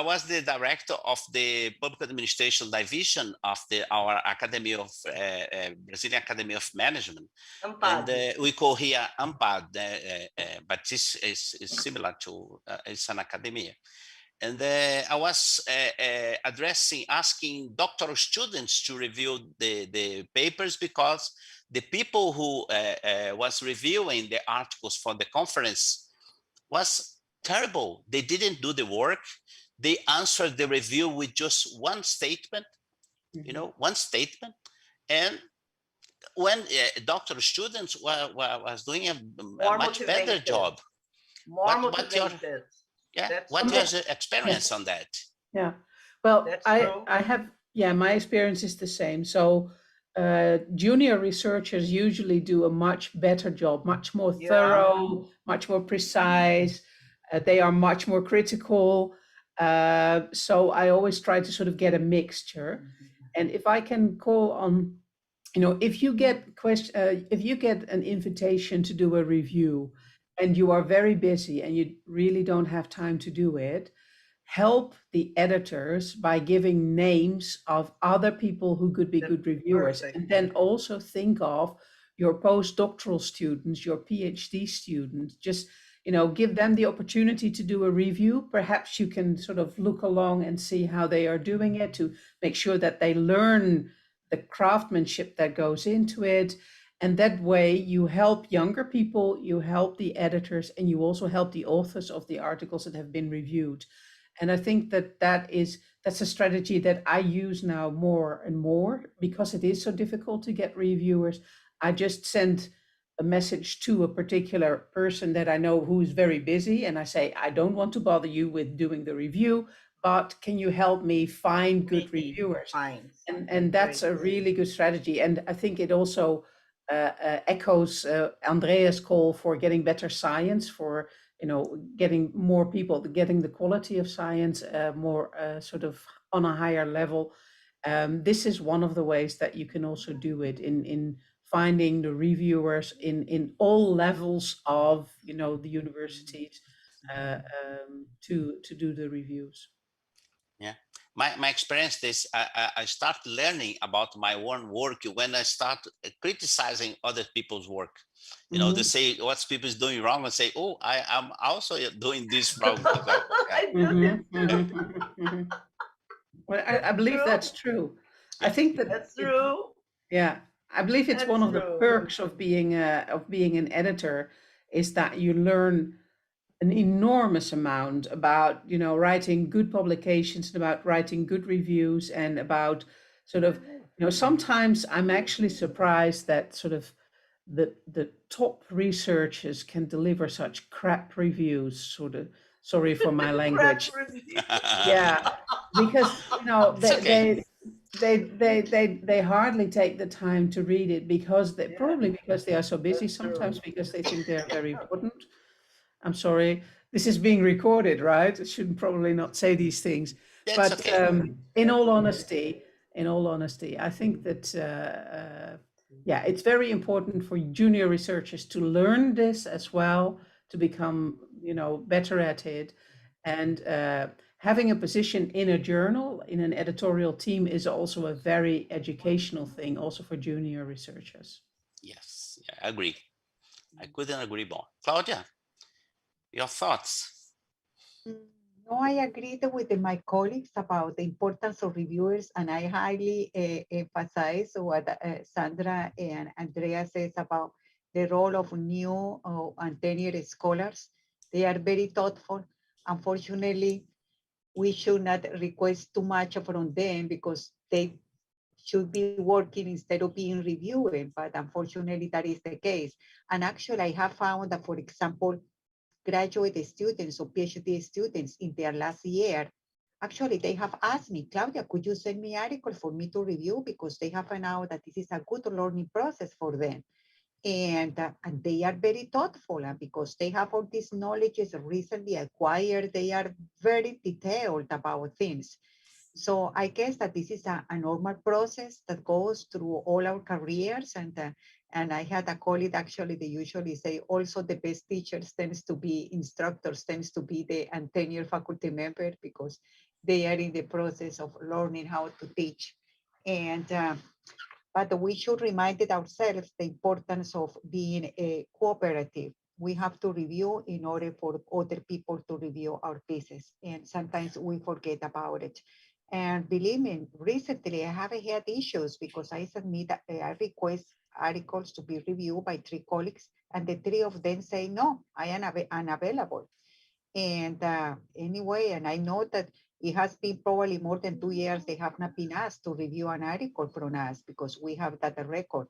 was the director of the public administration division of our Academy of Brazilian Academy of Management, and we call here AMPAD, but this is similar to it's an academia. And I was asking doctoral students to review the papers, because the people who was reviewing the articles for the conference was terrible. They didn't do the work. They answered the review with just one statement, one statement. And when doctoral students was doing a much better job. More motivated. What's your experience on that? Yeah, well, I have, my experience is the same. So junior researchers usually do a much better job, much more thorough, much more precise. They are much more critical. So I always try to sort of get a mixture. And if I can call on, if you get an invitation to do a review and you are very busy and you really don't have time to do it, help the editors by giving names of other people who could be good reviewers. Perfect. And then also think of your postdoctoral students, your PhD students, just give them the opportunity to do a review. Perhaps you can sort of look along and see how they are doing it to make sure that they learn the craftsmanship that goes into it. And that way you help younger people, you help the editors, and you also help the authors of the articles that have been reviewed. And I think that's a strategy that I use now more and more, because it is so difficult to get reviewers. I just send a message to a particular person that I know who's very busy, and I say, I don't want to bother you with doing the review, but can you help me find good reviewers? And that's a really good strategy. And I think it also echoes Andrea's call for getting better science, for getting more people, getting the quality of science more sort of on a higher level. This is one of the ways that you can also do it in finding the reviewers in all levels of the universities to do the reviews. Yeah, my experience is I start learning about my own work when I start criticizing other people's work. They say what people is doing wrong, and say, oh, I am also doing this wrong. Well, I believe that's true. I think that's true. Yeah, I believe it's one of the perks of being an editor, is that you learn an enormous amount about writing good publications, and about writing good reviews, and about sort of sometimes I'm actually surprised that sort of the top researchers can deliver such crap reviews, sort of. Sorry for my language. Yeah, because they hardly take the time to read it, because they are so busy, sometimes because they think they're very important. I'm sorry, this is being recorded, right? I should probably not say these things. That's but okay. In all honesty, I think that it's very important for junior researchers to learn this as well, to become better at it. And having a position in a journal, in an editorial team, is also a very educational thing, also for junior researchers. Yes, I agree. I couldn't agree more. Claudia, your thoughts? No, I agree with my colleagues about the importance of reviewers, and I highly emphasize what Sandra and Andrea says about the role of new and tenured scholars. They are very thoughtful. Unfortunately, we should not request too much from them because they should be working instead of being reviewing, but unfortunately that is the case. And actually I have found that, for example, graduate students or PhD students in their last year, actually they have asked me, Claudia, could you send me article for me to review, because they have found out that this is a good learning process for them. And they are very thoughtful, and because they have all these knowledges recently acquired, they are very detailed about things. So I guess that this is a normal process that goes through all our careers. And I had a colleague, actually, they usually say also the best teachers tends to be instructors, tends to be the tenured faculty member, because they are in the process of learning how to teach. And but we should remind ourselves the importance of being cooperative. We have to review in order for other people to review our pieces. And sometimes we forget about it. And believe me, recently I haven't had issues because I submit, I request articles to be reviewed by 3 colleagues, and the 3 of them say, no, I am unavailable. And anyway, and I know that it has been probably more than 2 years they have not been asked to review an article from us, because we have that record.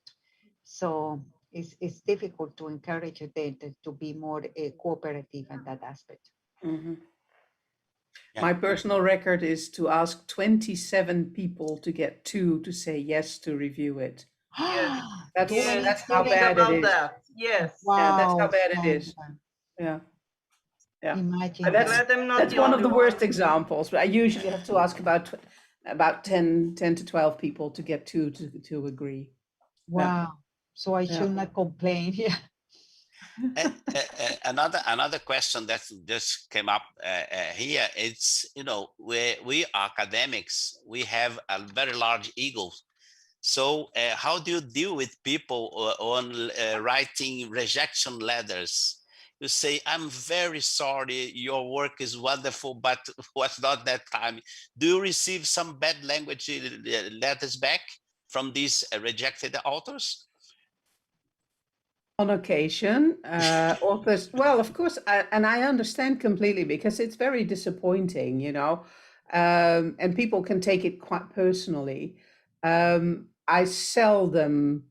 So it's difficult to encourage them to be more cooperative in that aspect. Mm-hmm. Yeah. My personal record is to ask 27 people to get 2 to say yes to review it. Yes. That's, Yes, that's how think bad about it is. that. Yes. Wow, Yeah, that's how bad it is. Sandra. Yeah. Yeah. Imagine And that's, Glad I'm not that's the one of only the worst one. examples, but I usually have to ask about 10 to 12 people to get 2 to agree. Wow. So I Yeah. should not complain. Yeah. Another question that just came up here, it's, you know, we academics, we have a very large ego. So how do you deal with people on writing rejection letters? You say, I'm very sorry, your work is wonderful, but was not that time. Do you receive some bad language letters back from these rejected authors? On occasion, authors, well, of course, and I understand completely, because it's very disappointing, you know, and people can take it quite personally. I seldom,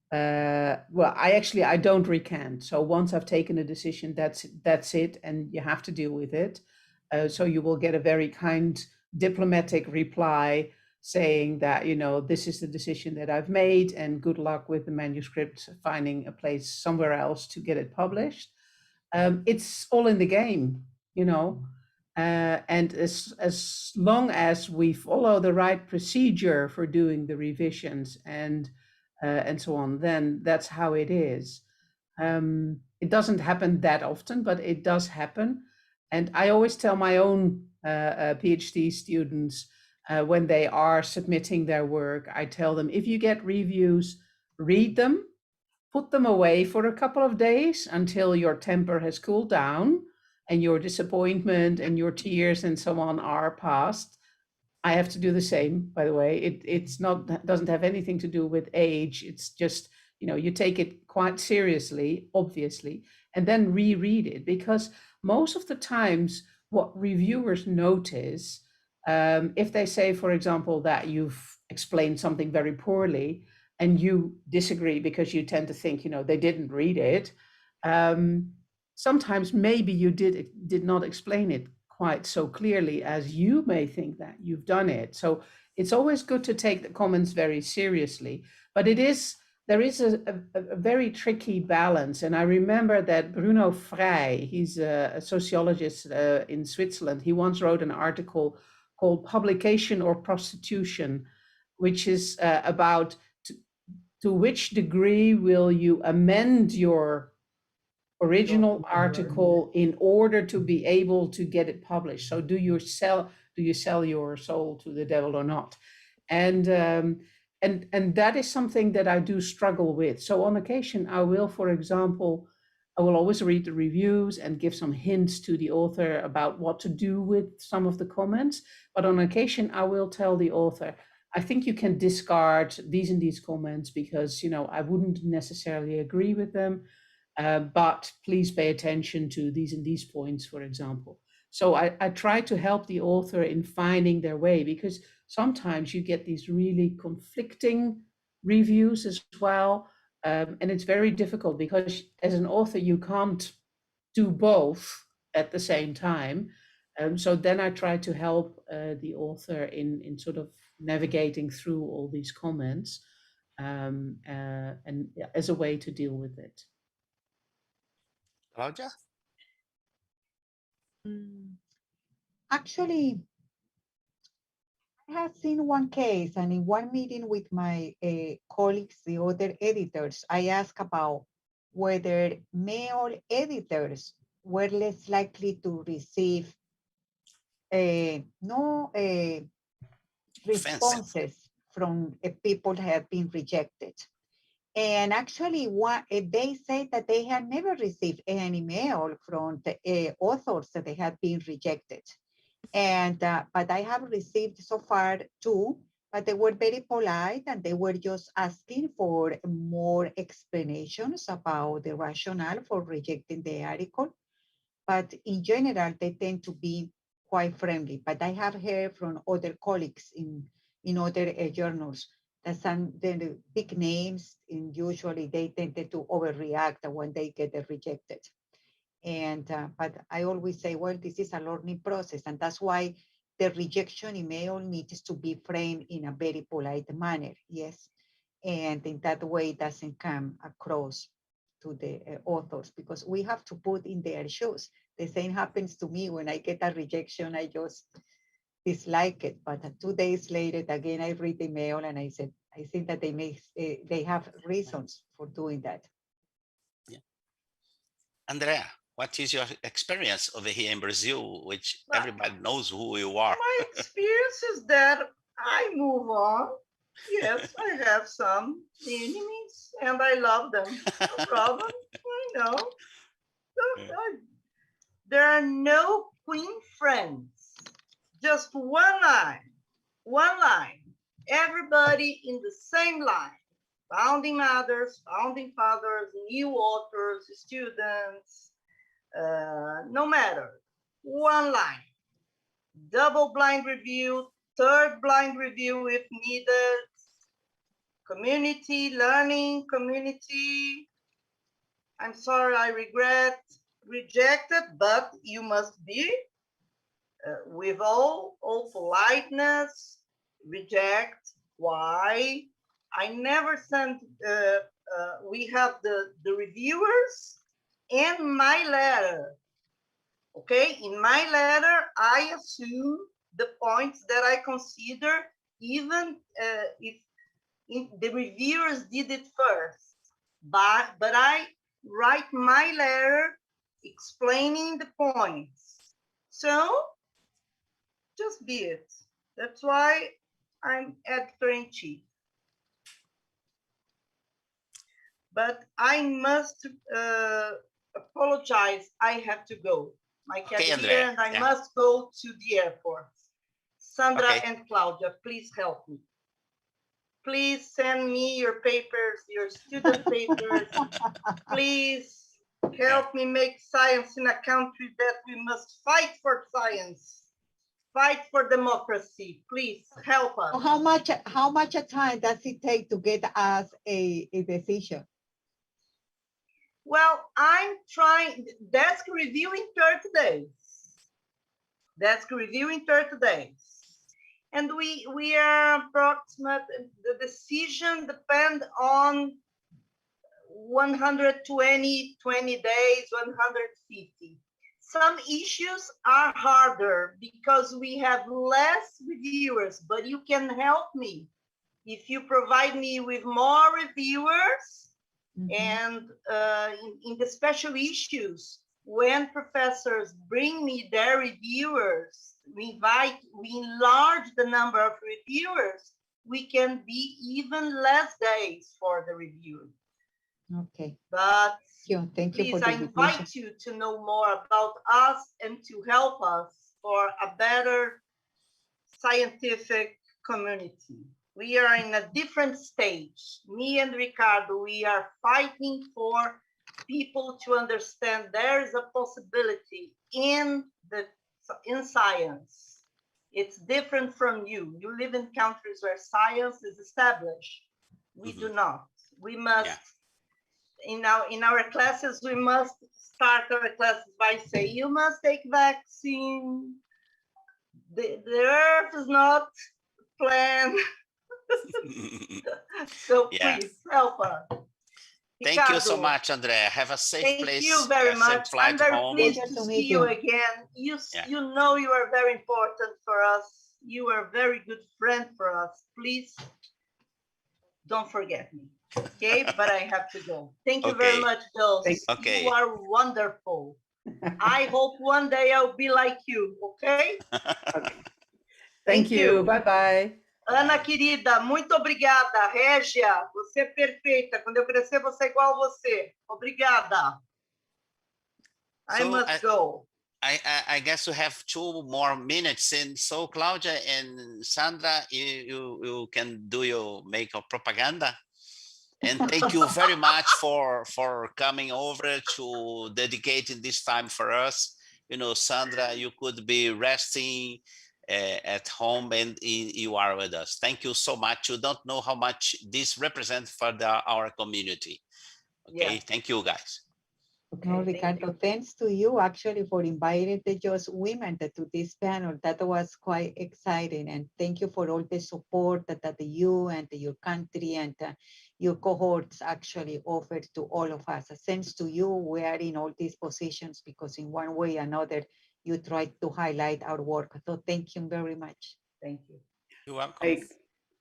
well, I don't recant. So once I've taken a decision, that's it, and you have to deal with it. So you will get a very kind, diplomatic reply saying that, you know, this is the decision that I've made, and good luck with the manuscript finding a place somewhere else to get it published. It's all in the game, you know, and as long as we follow the right procedure for doing the revisions and so on, then that's how it is. It doesn't happen that often, but it does happen. And I always tell my own PhD students, when they are submitting their work, I tell them, if you get reviews, read them, put them away for a couple of days until your temper has cooled down and your disappointment and your tears and so on are past. I have to do the same, by the way. It's not, doesn't have anything to do with age. It's just, you know, you take it quite seriously, obviously, and then reread it, because most of the times what reviewers notice, if they say, for example, that you've explained something very poorly and you disagree because you tend to think, you know, they didn't read it, sometimes maybe you did not explain it quite so clearly as you may think that you've done it. So it's always good to take the comments very seriously, but there is a very tricky balance. And I remember that Bruno Frey, he's a sociologist in Switzerland, he once wrote an article called Publication or Prostitution, which is about to which degree will you amend your original article in order to be able to get it published. So do you sell your soul to the devil or not? And that is something that I do struggle with. So on occasion, I will, for example, I will always read the reviews and give some hints to the author about what to do with some of the comments. But on occasion, I will tell the author, I think you can discard these and these comments because, you know, I wouldn't necessarily agree with them, but please pay attention to these and these points, for example. So I try to help the author in finding their way, because sometimes you get these really conflicting reviews as well. And it's very difficult because as an author, you can't do both at the same time. So then I try to help the author in sort of navigating through all these comments and as a way to deal with it. Claudia? Actually, I have seen one case, and in one meeting with my colleagues, the other editors, I asked about whether male editors were less likely to receive responses from people who have been rejected. And actually, they said that they had never received any mail from the authors that they had been rejected. And but I have received so far 2, but they were very polite and they were just asking for more explanations about the rationale for rejecting the article. But in general, they tend to be quite friendly. But I have heard from other colleagues in other journals that some the big names, and usually they tended to overreact when they get rejected. And but I always say, well, this is a learning process, and that's why the rejection email needs to be framed in a very polite manner. Yes, and in that way, it doesn't come across to the authors, because we have to put in their shoes. The same happens to me when I get a rejection. I just dislike it, but 2 days later, again, I read the mail and I said, I think that they have reasons for doing that. Yeah. Andrea, what is your experience over here in Brazil, which everybody knows who you are? My experience is that I move on. Yes, I have some enemies and I love them. No problem. I know. There are no queen friends. Just one line. One line. Everybody in the same line. Founding mothers, founding fathers, new authors, students, no matter. One line. Double blind review, third blind review if needed. Community, learning, community. I'm sorry, I regret, rejected, but you must be with all politeness, reject. Why? I never sent, we have the reviewers and my letter. Okay, in my letter, I assume the points that I consider, even if the reviewers did it first. But I write my letter explaining the points. So just be it. That's why I'm editor-in-chief. But I must apologize. I have to go. My cat is here and I must go to the airport. Sandra and Claudia, please help me. Please send me your papers, your student papers. Please help me make science in a country that we must fight for science. Fight for democracy. Please help us. How much time does it take to get us a decision? Well, I'm trying desk review in 30 days. Desk review in 30 days. And we are approximate, the decision depends on 120, 20 days, 150. Some issues are harder because we have less reviewers, but you can help me. If you provide me with more reviewers, and in the special issues, when professors bring me their reviewers, we enlarge the number of reviewers, we can be even less days for the review. Okay. But Thank you for please, the I invitation. invite you to know more about us and to help us for a better scientific community. We are in a different stage. Me and Ricardo, we are fighting for people to understand there is a possibility in science. It's different from you. You live in countries where science is established. We do not. We must, in our classes, we must start our classes by saying, you must take vaccine. The earth is not planned. So please help us. Thank you so Ricardo, much, Andrea. Have a safe place. thank you very much. I'm very pleased to see you again. You know you are very important for us. You are a very good friend for us. Please don't forget me. Okay, but I have to go. Thank you very much, Dose. Okay. You are wonderful. I hope one day I'll be like you. Okay? Thank you. Bye-bye. Ana querida, muito obrigada. Régia, você é perfeita. Quando eu crescer, vou ser igual a você. Obrigada. I must go. I guess you have 2 more minutes. And so, Claudia and Sandra, you can do your make-up propaganda. And thank you very much for coming over to dedicating this time for us. You know, Sandra, you could be resting at home and you are with us. Thank you so much. You don't know how much this represents for our community. Okay, thank you guys. Okay, no, Ricardo, thanks to you actually for inviting the just women to this panel. That was quite exciting. And thank you for all the support that you and your country and your cohorts actually offered to all of us. Thanks to you, we are in all these positions because in one way or another, you tried to highlight our work. So thank you very much. Thank you. You're welcome.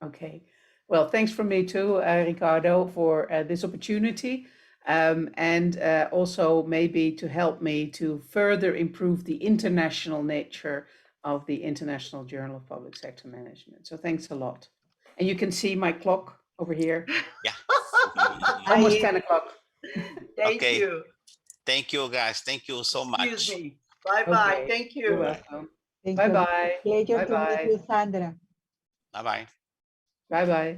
Okay. Well, thanks from me too, Ricardo, for this opportunity. And also maybe to help me to further improve the international nature of the International Journal of Public Sector Management. So thanks a lot. And you can see my clock over here. Yeah. Almost 10 o'clock. Thank you. Thank you, guys. Thank you so much. Excuse me. Bye-bye. Okay. Thank you. You're welcome. Thank Bye-bye. you. Pleasure to Bye-bye. meet you, Sandra. Bye-bye. Bye-bye.